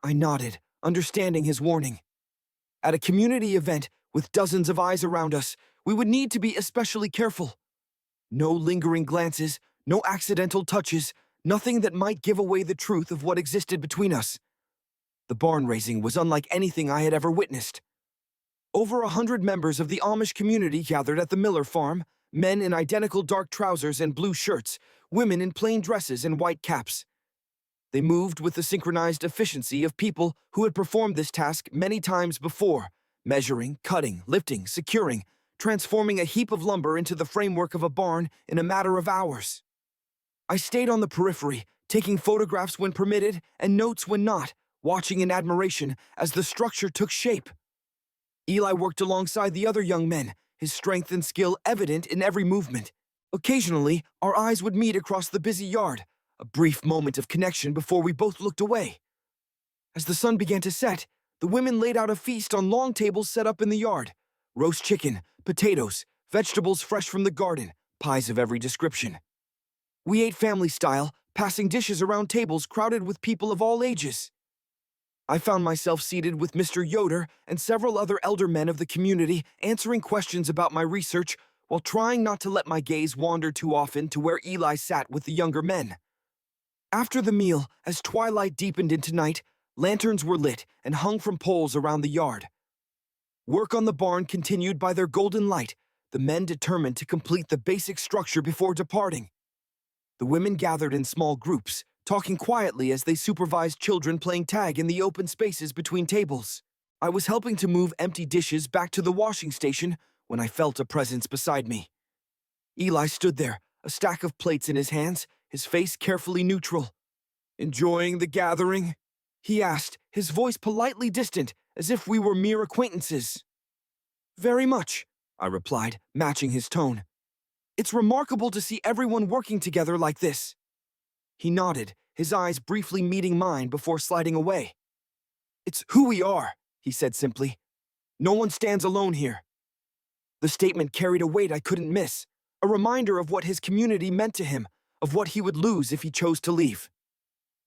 I nodded, understanding his warning. At a community event with dozens of eyes around us, we would need to be especially careful. No lingering glances, no accidental touches, nothing that might give away the truth of what existed between us. The barn raising was unlike anything I had ever witnessed. Over 100 members of the Amish community gathered at the Miller farm, men in identical dark trousers and blue shirts, women in plain dresses and white caps. They moved with the synchronized efficiency of people who had performed this task many times before, measuring, cutting, lifting, securing, transforming a heap of lumber into the framework of a barn in a matter of hours. I stayed on the periphery, taking photographs when permitted and notes when not, watching in admiration as the structure took shape. Eli worked alongside the other young men, his strength and skill evident in every movement. Occasionally, our eyes would meet across the busy yard, a brief moment of connection before we both looked away. As the sun began to set, the women laid out a feast on long tables set up in the yard. Roast chicken, potatoes, vegetables fresh from the garden, pies of every description. We ate family style, passing dishes around tables crowded with people of all ages. I found myself seated with Mr. Yoder and several other elder men of the community answering questions about my research while trying not to let my gaze wander too often to where Eli sat with the younger men. After the meal, as twilight deepened into night, lanterns were lit and hung from poles around the yard. Work on the barn continued by their golden light, the men determined to complete the basic structure before departing. The women gathered in small groups, talking quietly as they supervised children playing tag in the open spaces between tables. I was helping to move empty dishes back to the washing station when I felt a presence beside me. Eli stood there, a stack of plates in his hands, his face carefully neutral. "Enjoying the gathering?" he asked, his voice politely distant, as if we were mere acquaintances. "Very much," I replied, matching his tone. "It's remarkable to see everyone working together like this." He nodded, his eyes briefly meeting mine before sliding away. "It's who we are," he said simply. "No one stands alone here." The statement carried a weight I couldn't miss, a reminder of what his community meant to him, of what he would lose if he chose to leave.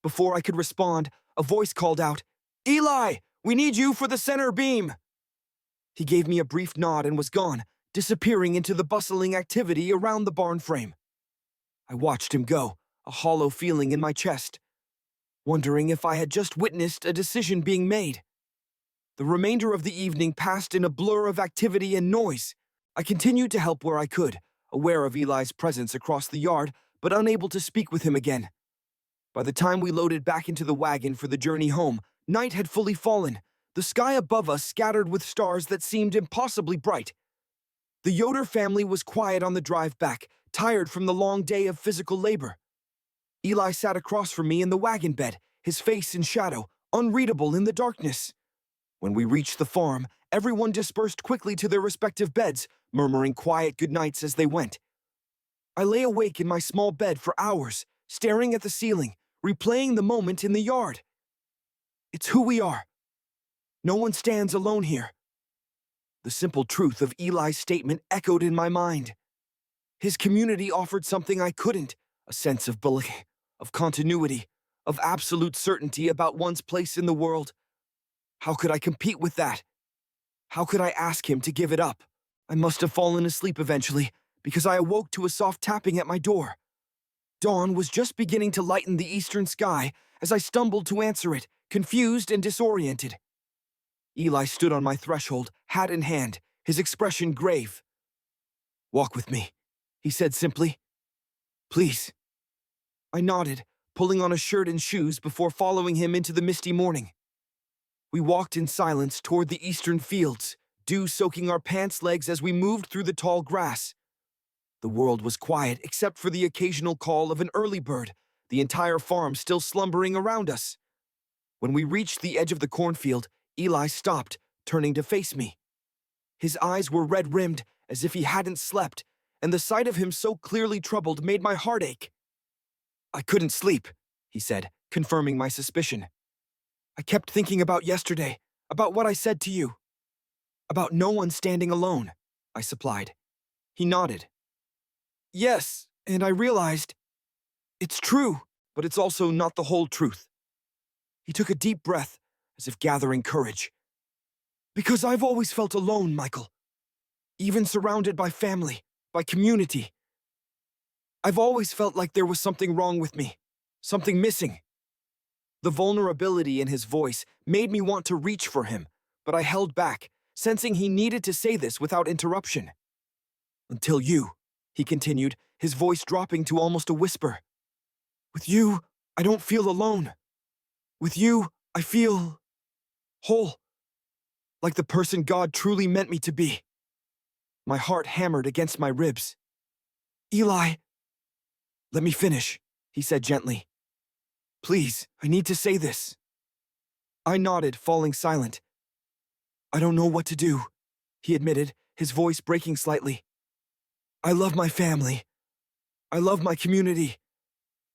Before I could respond, a voice called out, "Eli, we need you for the center beam." He gave me a brief nod and was gone, disappearing into the bustling activity around the barn frame. I watched him go, a hollow feeling in my chest, wondering if I had just witnessed a decision being made. The remainder of the evening passed in a blur of activity and noise. I continued to help where I could, aware of Eli's presence across the yard, but unable to speak with him again. By the time we loaded back into the wagon for the journey home, night had fully fallen, the sky above us scattered with stars that seemed impossibly bright. The Yoder family was quiet on the drive back, tired from the long day of physical labor. Eli sat across from me in the wagon bed, his face in shadow, unreadable in the darkness. When we reached the farm, everyone dispersed quickly to their respective beds, murmuring quiet goodnights as they went. I lay awake in my small bed for hours, staring at the ceiling, replaying the moment in the yard. It's who we are. No one stands alone here. The simple truth of Eli's statement echoed in my mind. His community offered something I couldn't, a sense of of continuity, of absolute certainty about one's place in the world. How could I compete with that? How could I ask him to give it up? I must have fallen asleep eventually, because I awoke to a soft tapping at my door. Dawn was just beginning to lighten the eastern sky as I stumbled to answer it, confused and disoriented. Eli stood on my threshold, hat in hand, his expression grave. "Walk with me," he said simply. Please. I nodded, pulling on a shirt and shoes before following him into the misty morning. We walked in silence toward the eastern fields, dew soaking our pants legs as we moved through the tall grass. The world was quiet except for the occasional call of an early bird, the entire farm still slumbering around us. When we reached the edge of the cornfield, Eli stopped, turning to face me. His eyes were red-rimmed, as if he hadn't slept, and the sight of him so clearly troubled made my heart ache. I couldn't sleep, he said, confirming my suspicion. I kept thinking about yesterday, about what I said to you. About no one standing alone, I supplied. He nodded. Yes, and I realized it's true, but it's also not the whole truth. He took a deep breath, as if gathering courage. Because I've always felt alone, Michael. Even surrounded by family, by community. I've always felt like there was something wrong with me, something missing. The vulnerability in his voice made me want to reach for him, but I held back, sensing he needed to say this without interruption. Until you, he continued, his voice dropping to almost a whisper. With you, I don't feel alone. With you, I feel whole. Like the person God truly meant me to be. My heart hammered against my ribs. Eli, let me finish, he said gently. Please, I need to say this. I nodded, falling silent. I don't know what to do, he admitted, his voice breaking slightly. I love my family. I love my community.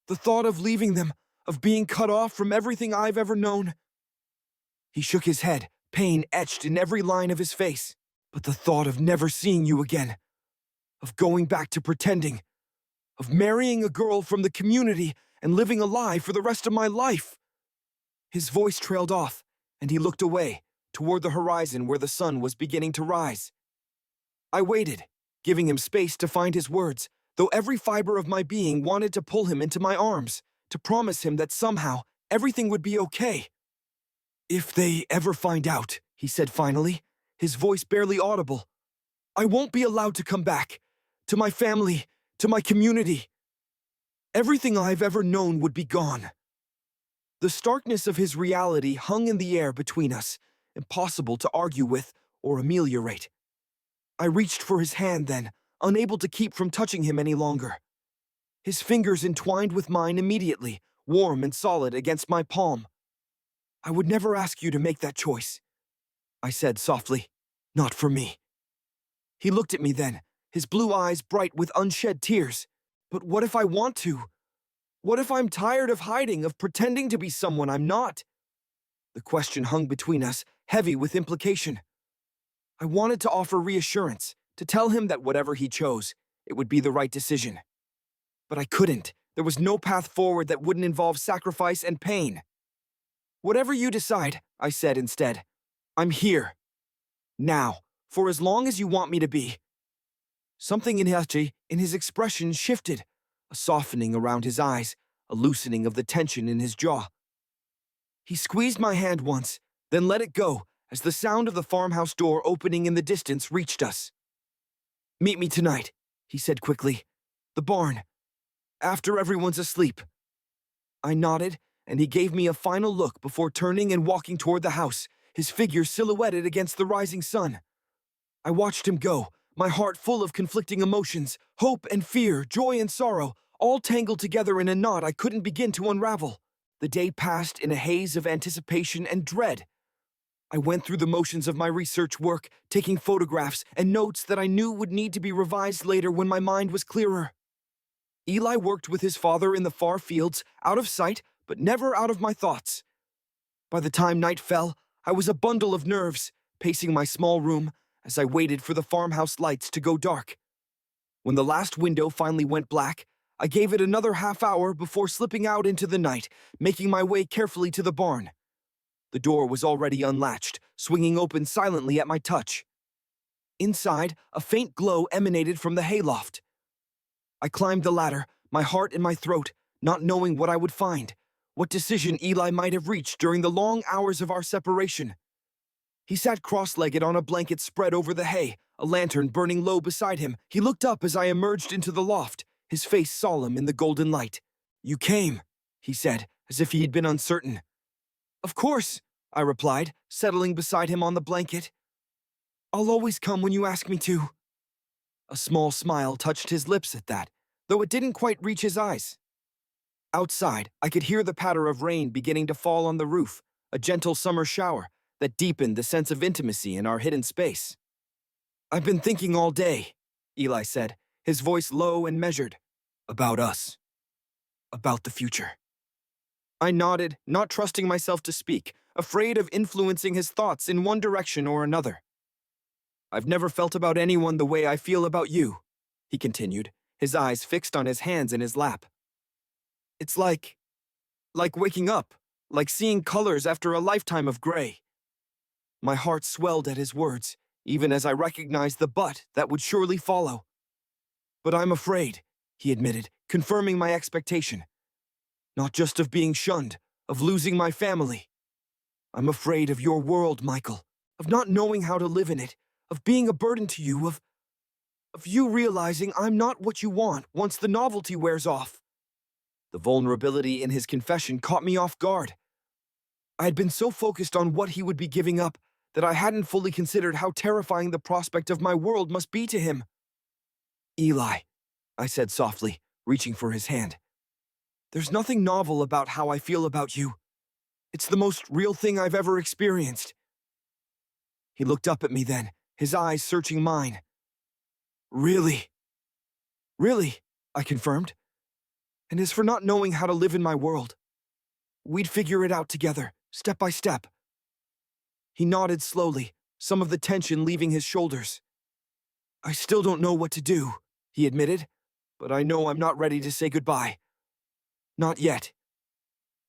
The thought of leaving them, of being cut off from everything I've ever known. He shook his head, pain etched in every line of his face. But the thought of never seeing you again, of going back to pretending, of marrying a girl from the community and living a lie for the rest of my life. His voice trailed off, and he looked away, toward the horizon where the sun was beginning to rise. I waited, giving him space to find his words, though every fiber of my being wanted to pull him into my arms, to promise him that somehow everything would be okay. If they ever find out, he said finally, his voice barely audible, I won't be allowed to come back, to my family, to my community. Everything I've ever known would be gone. The starkness of his reality hung in the air between us, impossible to argue with or ameliorate. I reached for his hand then, unable to keep from touching him any longer. His fingers entwined with mine immediately, warm and solid against my palm. I would never ask you to make that choice, I said softly. Not for me. He looked at me then, his blue eyes bright with unshed tears. But what if I want to? What if I'm tired of hiding, of pretending to be someone I'm not? The question hung between us, heavy with implication. I wanted to offer reassurance, to tell him that whatever he chose, it would be the right decision. But I couldn't. There was no path forward that wouldn't involve sacrifice and pain. Whatever you decide, I said instead. I'm here. Now, for as long as you want me to be. Something in his expression shifted, a softening around his eyes, a loosening of the tension in his jaw. He squeezed my hand once, then let it go as the sound of the farmhouse door opening in the distance reached us. Meet me tonight, he said quickly. The barn. After everyone's asleep. I nodded, and he gave me a final look before turning and walking toward the house, his figure silhouetted against the rising sun. I watched him go, my heart full of conflicting emotions, hope and fear, joy and sorrow, all tangled together in a knot I couldn't begin to unravel. The day passed in a haze of anticipation and dread. I went through the motions of my research work, taking photographs and notes that I knew would need to be revised later when my mind was clearer. Eli worked with his father in the far fields, out of sight, but never out of my thoughts. By the time night fell, I was a bundle of nerves, pacing my small room as I waited for the farmhouse lights to go dark. When the last window finally went black, I gave it another half hour before slipping out into the night, making my way carefully to the barn. The door was already unlatched, swinging open silently at my touch. Inside, a faint glow emanated from the hayloft. I climbed the ladder, my heart in my throat, not knowing what I would find, what decision Eli might have reached during the long hours of our separation. He sat cross-legged on a blanket spread over the hay, a lantern burning low beside him. He looked up as I emerged into the loft, his face solemn in the golden light. "You came," he said, as if he had been uncertain. "Of course," I replied, settling beside him on the blanket. "I'll always come when you ask me to." A small smile touched his lips at that, though it didn't quite reach his eyes. Outside, I could hear the patter of rain beginning to fall on the roof, a gentle summer shower that deepened the sense of intimacy in our hidden space. "I've been thinking all day," Eli said, his voice low and measured. "About us. About the future." I nodded, not trusting myself to speak, afraid of influencing his thoughts in one direction or another. "I've never felt about anyone the way I feel about you," he continued, his eyes fixed on his hands in his lap. "It's like waking up, like seeing colors after a lifetime of gray." My heart swelled at his words, even as I recognized the but that would surely follow. "But I'm afraid," he admitted, confirming my expectation. "Not just of being shunned, of losing my family. I'm afraid of your world, Michael, of not knowing how to live in it, of being a burden to you, of you realizing I'm not what you want once the novelty wears off." The vulnerability in his confession caught me off guard. I had been so focused on what he would be giving up that I hadn't fully considered how terrifying the prospect of my world must be to him. "Eli," I said softly, reaching for his hand. "There's nothing novel about how I feel about you. It's the most real thing I've ever experienced." He looked up at me then, his eyes searching mine. "Really?" "Really," I confirmed. "And as for not knowing how to live in my world, we'd figure it out together, step by step." He nodded slowly, some of the tension leaving his shoulders. "I still don't know what to do," he admitted, "but I know I'm not ready to say goodbye. Not yet."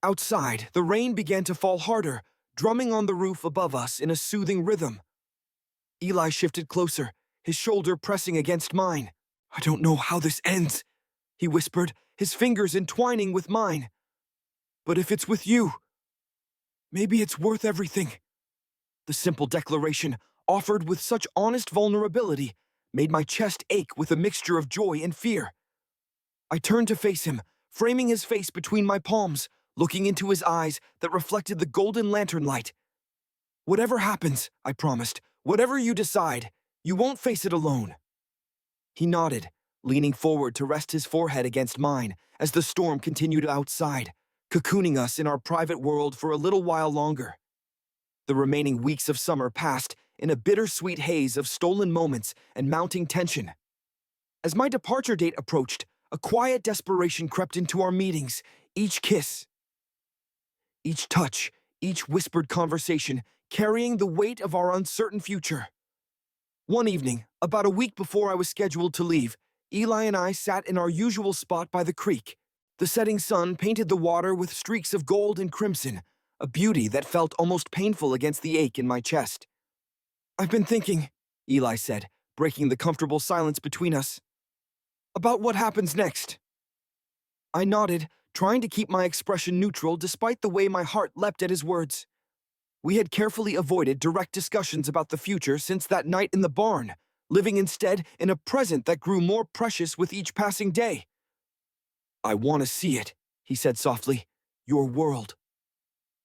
Outside, the rain began to fall harder, drumming on the roof above us in a soothing rhythm. Eli shifted closer, his shoulder pressing against mine. "I don't know how this ends," he whispered, his fingers entwining with mine. "But if it's with you, maybe it's worth everything." The simple declaration, offered with such honest vulnerability, made my chest ache with a mixture of joy and fear. I turned to face him, framing his face between my palms, looking into his eyes that reflected the golden lantern light. "Whatever happens," I promised, "whatever you decide, you won't face it alone." He nodded, leaning forward to rest his forehead against mine as the storm continued outside, cocooning us in our private world for a little while longer. The remaining weeks of summer passed in a bittersweet haze of stolen moments and mounting tension. As my departure date approached, a quiet desperation crept into our meetings, each kiss, each touch, each whispered conversation carrying the weight of our uncertain future. One evening, about a week before I was scheduled to leave, Eli and I sat in our usual spot by the creek. The setting sun painted the water with streaks of gold and crimson, a beauty that felt almost painful against the ache in my chest. "I've been thinking," Eli said, breaking the comfortable silence between us, "about what happens next." I nodded, trying to keep my expression neutral despite the way my heart leapt at his words. We had carefully avoided direct discussions about the future since that night in the barn, living instead in a present that grew more precious with each passing day. "I want to see it," he said softly. "Your world.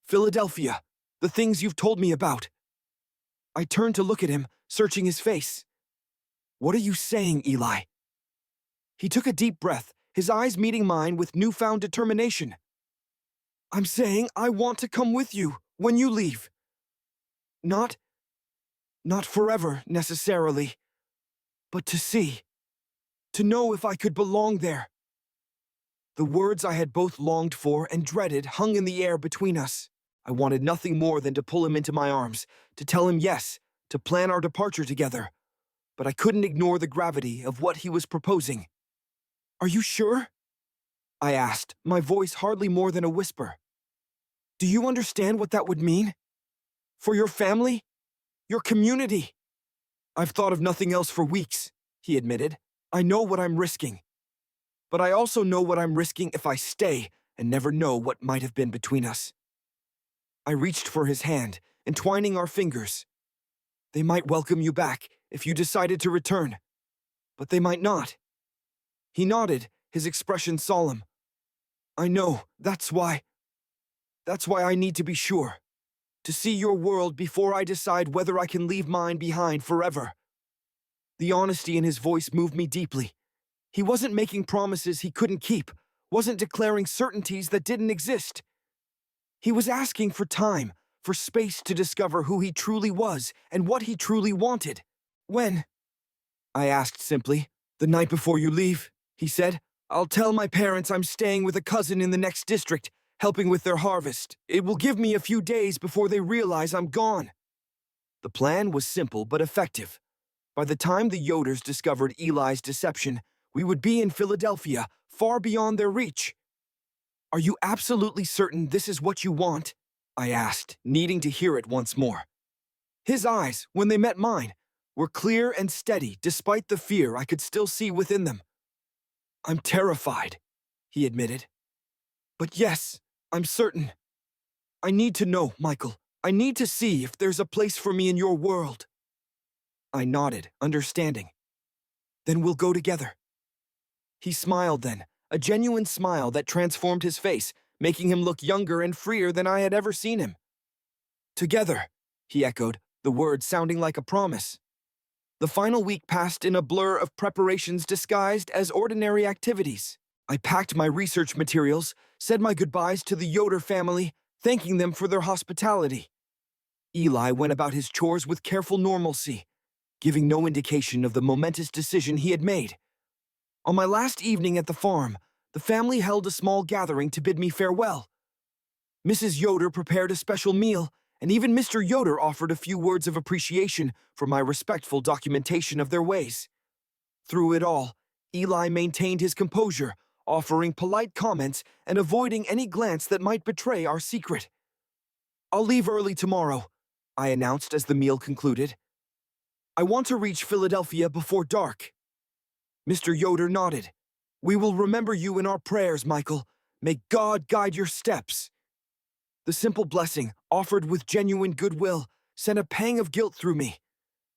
Philadelphia. The things you've told me about." I turned to look at him, searching his face. "What are you saying, Eli?" He took a deep breath, his eyes meeting mine with newfound determination. "I'm saying I want to come with you when you leave. Not forever, necessarily, but to see, to know if I could belong there." The words I had both longed for and dreaded hung in the air between us. I wanted nothing more than to pull him into my arms, to tell him yes, to plan our departure together. But I couldn't ignore the gravity of what he was proposing. "Are you sure?" I asked, my voice hardly more than a whisper. "Do you understand what that would mean? For your family? Your community?" "I've thought of nothing else for weeks," he admitted. "I know what I'm risking. But I also know what I'm risking if I stay and never know what might have been between us." I reached for his hand, entwining our fingers. "They might welcome you back, if you decided to return. But they might not. He nodded, his expression solemn. I know, that's why I need to be sure. To see your world before I decide whether I can leave mine behind forever. The honesty in his voice moved me deeply. He wasn't making promises he couldn't keep, wasn't declaring certainties that didn't exist. He was asking for time, for space to discover who he truly was and what he truly wanted. When? I asked simply. The night before you leave, he said. I'll tell my parents I'm staying with a cousin in the next district, helping with their harvest. It will give me a few days before they realize I'm gone. The plan was simple but effective. By the time the Yoders discovered Eli's deception, we would be in Philadelphia, far beyond their reach. Are you absolutely certain this is what you want? I asked, needing to hear it once more. His eyes, when they met mine, were clear and steady despite the fear I could still see within them. I'm terrified, he admitted. But yes, I'm certain. I need to know, Michael. I need to see if there's a place for me in your world. I nodded, understanding. Then we'll go together. He smiled then, a genuine smile that transformed his face, making him look younger and freer than I had ever seen him. Together, he echoed, the words sounding like a promise. The final week passed in a blur of preparations disguised as ordinary activities. I packed my research materials, said my goodbyes to the Yoder family, thanking them for their hospitality. Eli went about his chores with careful normalcy, giving no indication of the momentous decision he had made. On my last evening at the farm, the family held a small gathering to bid me farewell. Mrs. Yoder prepared a special meal, and even Mr. Yoder offered a few words of appreciation for my respectful documentation of their ways. Through it all, Eli maintained his composure, offering polite comments and avoiding any glance that might betray our secret. I'll leave early tomorrow, I announced as the meal concluded. I want to reach Philadelphia before dark. Mr. Yoder nodded. We will remember you in our prayers, Michael. May God guide your steps. The simple blessing, offered with genuine goodwill, sent a pang of guilt through me.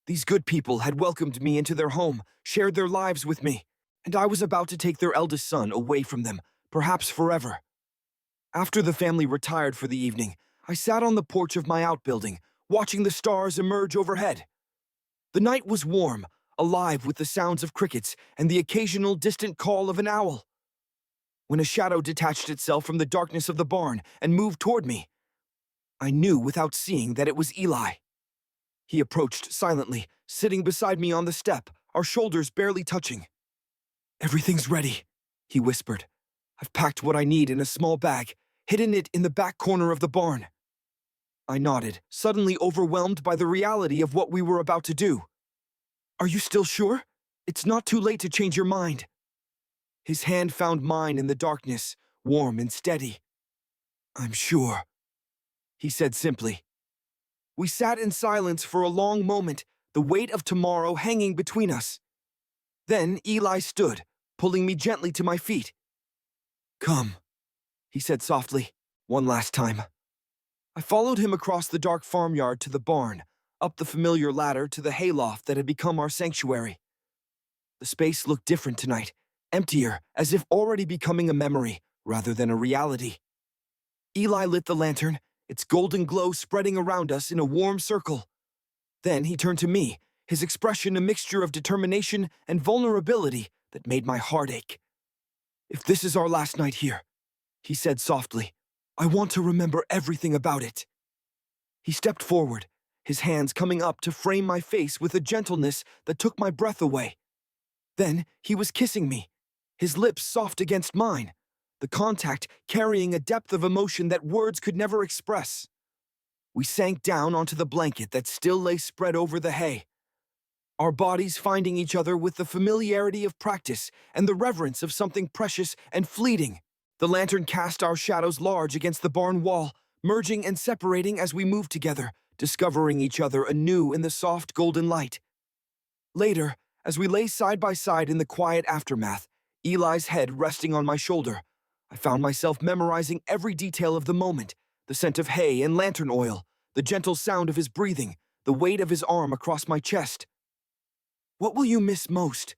These good people had welcomed me into their home, shared their lives with me, and I was about to take their eldest son away from them, perhaps forever. After the family retired for the evening, I sat on the porch of my outbuilding, watching the stars emerge overhead. The night was warm, alive with the sounds of crickets and the occasional distant call of an owl. When a shadow detached itself from the darkness of the barn and moved toward me, I knew without seeing that it was Eli. He approached silently, sitting beside me on the step, our shoulders barely touching. Everything's ready, he whispered. I've packed what I need in a small bag, hidden it in the back corner of the barn. I nodded, suddenly overwhelmed by the reality of what we were about to do. Are you still sure? It's not too late to change your mind. His hand found mine in the darkness, warm and steady. I'm sure, he said simply. We sat in silence for a long moment, the weight of tomorrow hanging between us. Then Eli stood, pulling me gently to my feet. Come, he said softly, one last time. I followed him across the dark farmyard to the barn, up the familiar ladder to the hayloft that had become our sanctuary. The space looked different tonight, emptier, as if already becoming a memory rather than a reality. Eli lit the lantern, its golden glow spreading around us in a warm circle. Then he turned to me, his expression a mixture of determination and vulnerability that made my heart ache. If this is our last night here, he said softly, I want to remember everything about it. He stepped forward, his hands coming up to frame my face with a gentleness that took my breath away. Then he was kissing me, his lips soft against mine, the contact carrying a depth of emotion that words could never express. We sank down onto the blanket that still lay spread over the hay, our bodies finding each other with the familiarity of practice and the reverence of something precious and fleeting. The lantern cast our shadows large against the barn wall, merging and separating as we moved together, discovering each other anew in the soft golden light. Later, as we lay side by side in the quiet aftermath, Eli's head resting on my shoulder, I found myself memorizing every detail of the moment, the scent of hay and lantern oil, the gentle sound of his breathing, the weight of his arm across my chest. What will you miss most?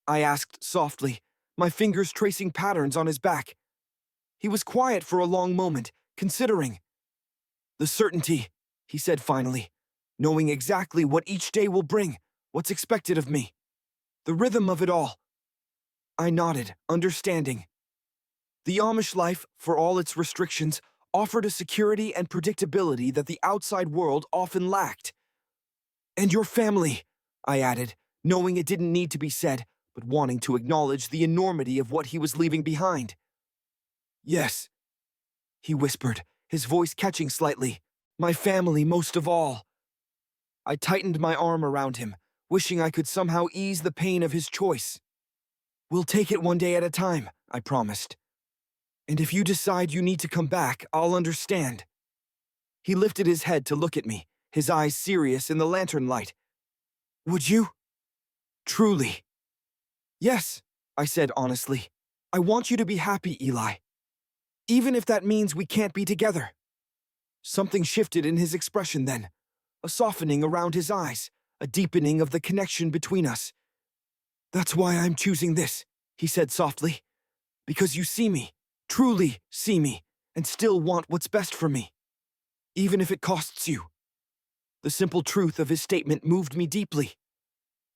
I asked softly, my fingers tracing patterns on his back. He was quiet for a long moment, considering. The certainty, he said finally, knowing exactly what each day will bring, what's expected of me. The rhythm of it all. I nodded, understanding. The Amish life, for all its restrictions, offered a security and predictability that the outside world often lacked. And your family, I added, knowing it didn't need to be said, but wanting to acknowledge the enormity of what he was leaving behind. Yes, he whispered, his voice catching slightly. My family most of all. I tightened my arm around him, wishing I could somehow ease the pain of his choice. We'll take it one day at a time, I promised. And if you decide you need to come back, I'll understand. He lifted his head to look at me, his eyes serious in the lantern light. Would you? Truly. Yes, I said honestly. I want you to be happy, Eli. Even if that means we can't be together. Something shifted in his expression then, a softening around his eyes, a deepening of the connection between us. That's why I'm choosing this, he said softly. Because you see me, truly see me, and still want what's best for me. Even if it costs you. The simple truth of his statement moved me deeply.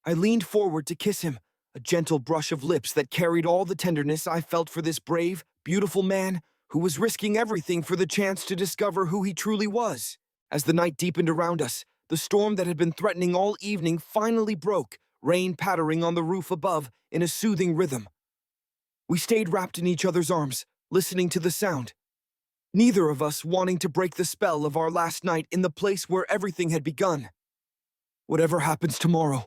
I leaned forward to kiss him, a gentle brush of lips that carried all the tenderness I felt for this brave, beautiful man who was risking everything for the chance to discover who he truly was. As the night deepened around us, the storm that had been threatening all evening finally broke, rain pattering on the roof above in a soothing rhythm. We stayed wrapped in each other's arms, listening to the sound. Neither of us wanting to break the spell of our last night in the place where everything had begun. Whatever happens tomorrow,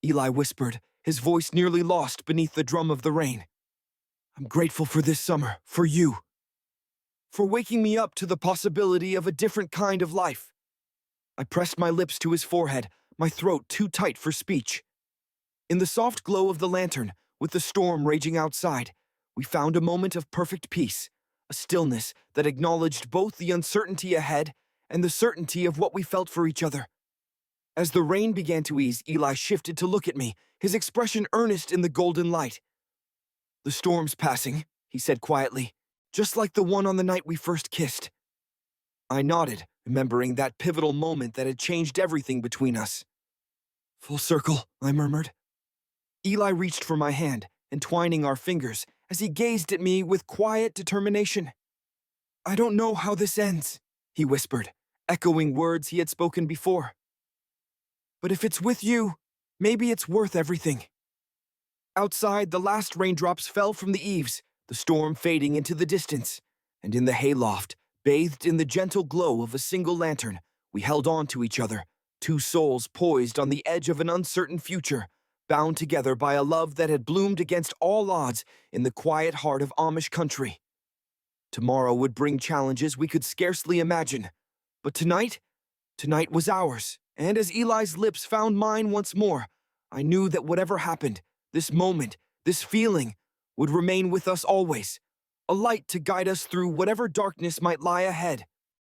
Eli whispered, his voice nearly lost beneath the drum of the rain. I'm grateful for this summer, for you. For waking me up to the possibility of a different kind of life. I pressed my lips to his forehead, my throat too tight for speech. In the soft glow of the lantern, with the storm raging outside, we found a moment of perfect peace, a stillness that acknowledged both the uncertainty ahead and the certainty of what we felt for each other. As the rain began to ease, Eli shifted to look at me, his expression earnest in the golden light. The storm's passing, he said quietly, just like the one on the night we first kissed. I nodded, remembering that pivotal moment that had changed everything between us. Full circle, I murmured. Eli reached for my hand, entwining our fingers, as he gazed at me with quiet determination. I don't know how this ends, he whispered, echoing words he had spoken before. But if it's with you, maybe it's worth everything. Outside, the last raindrops fell from the eaves, the storm fading into the distance, and in the hayloft, bathed in the gentle glow of a single lantern, we held on to each other, two souls poised on the edge of an uncertain future, bound together by a love that had bloomed against all odds in the quiet heart of Amish country. Tomorrow would bring challenges we could scarcely imagine, but tonight was ours, and as Eli's lips found mine once more, I knew that whatever happened, this moment, this feeling, would remain with us always, a light to guide us through whatever darkness might lie ahead.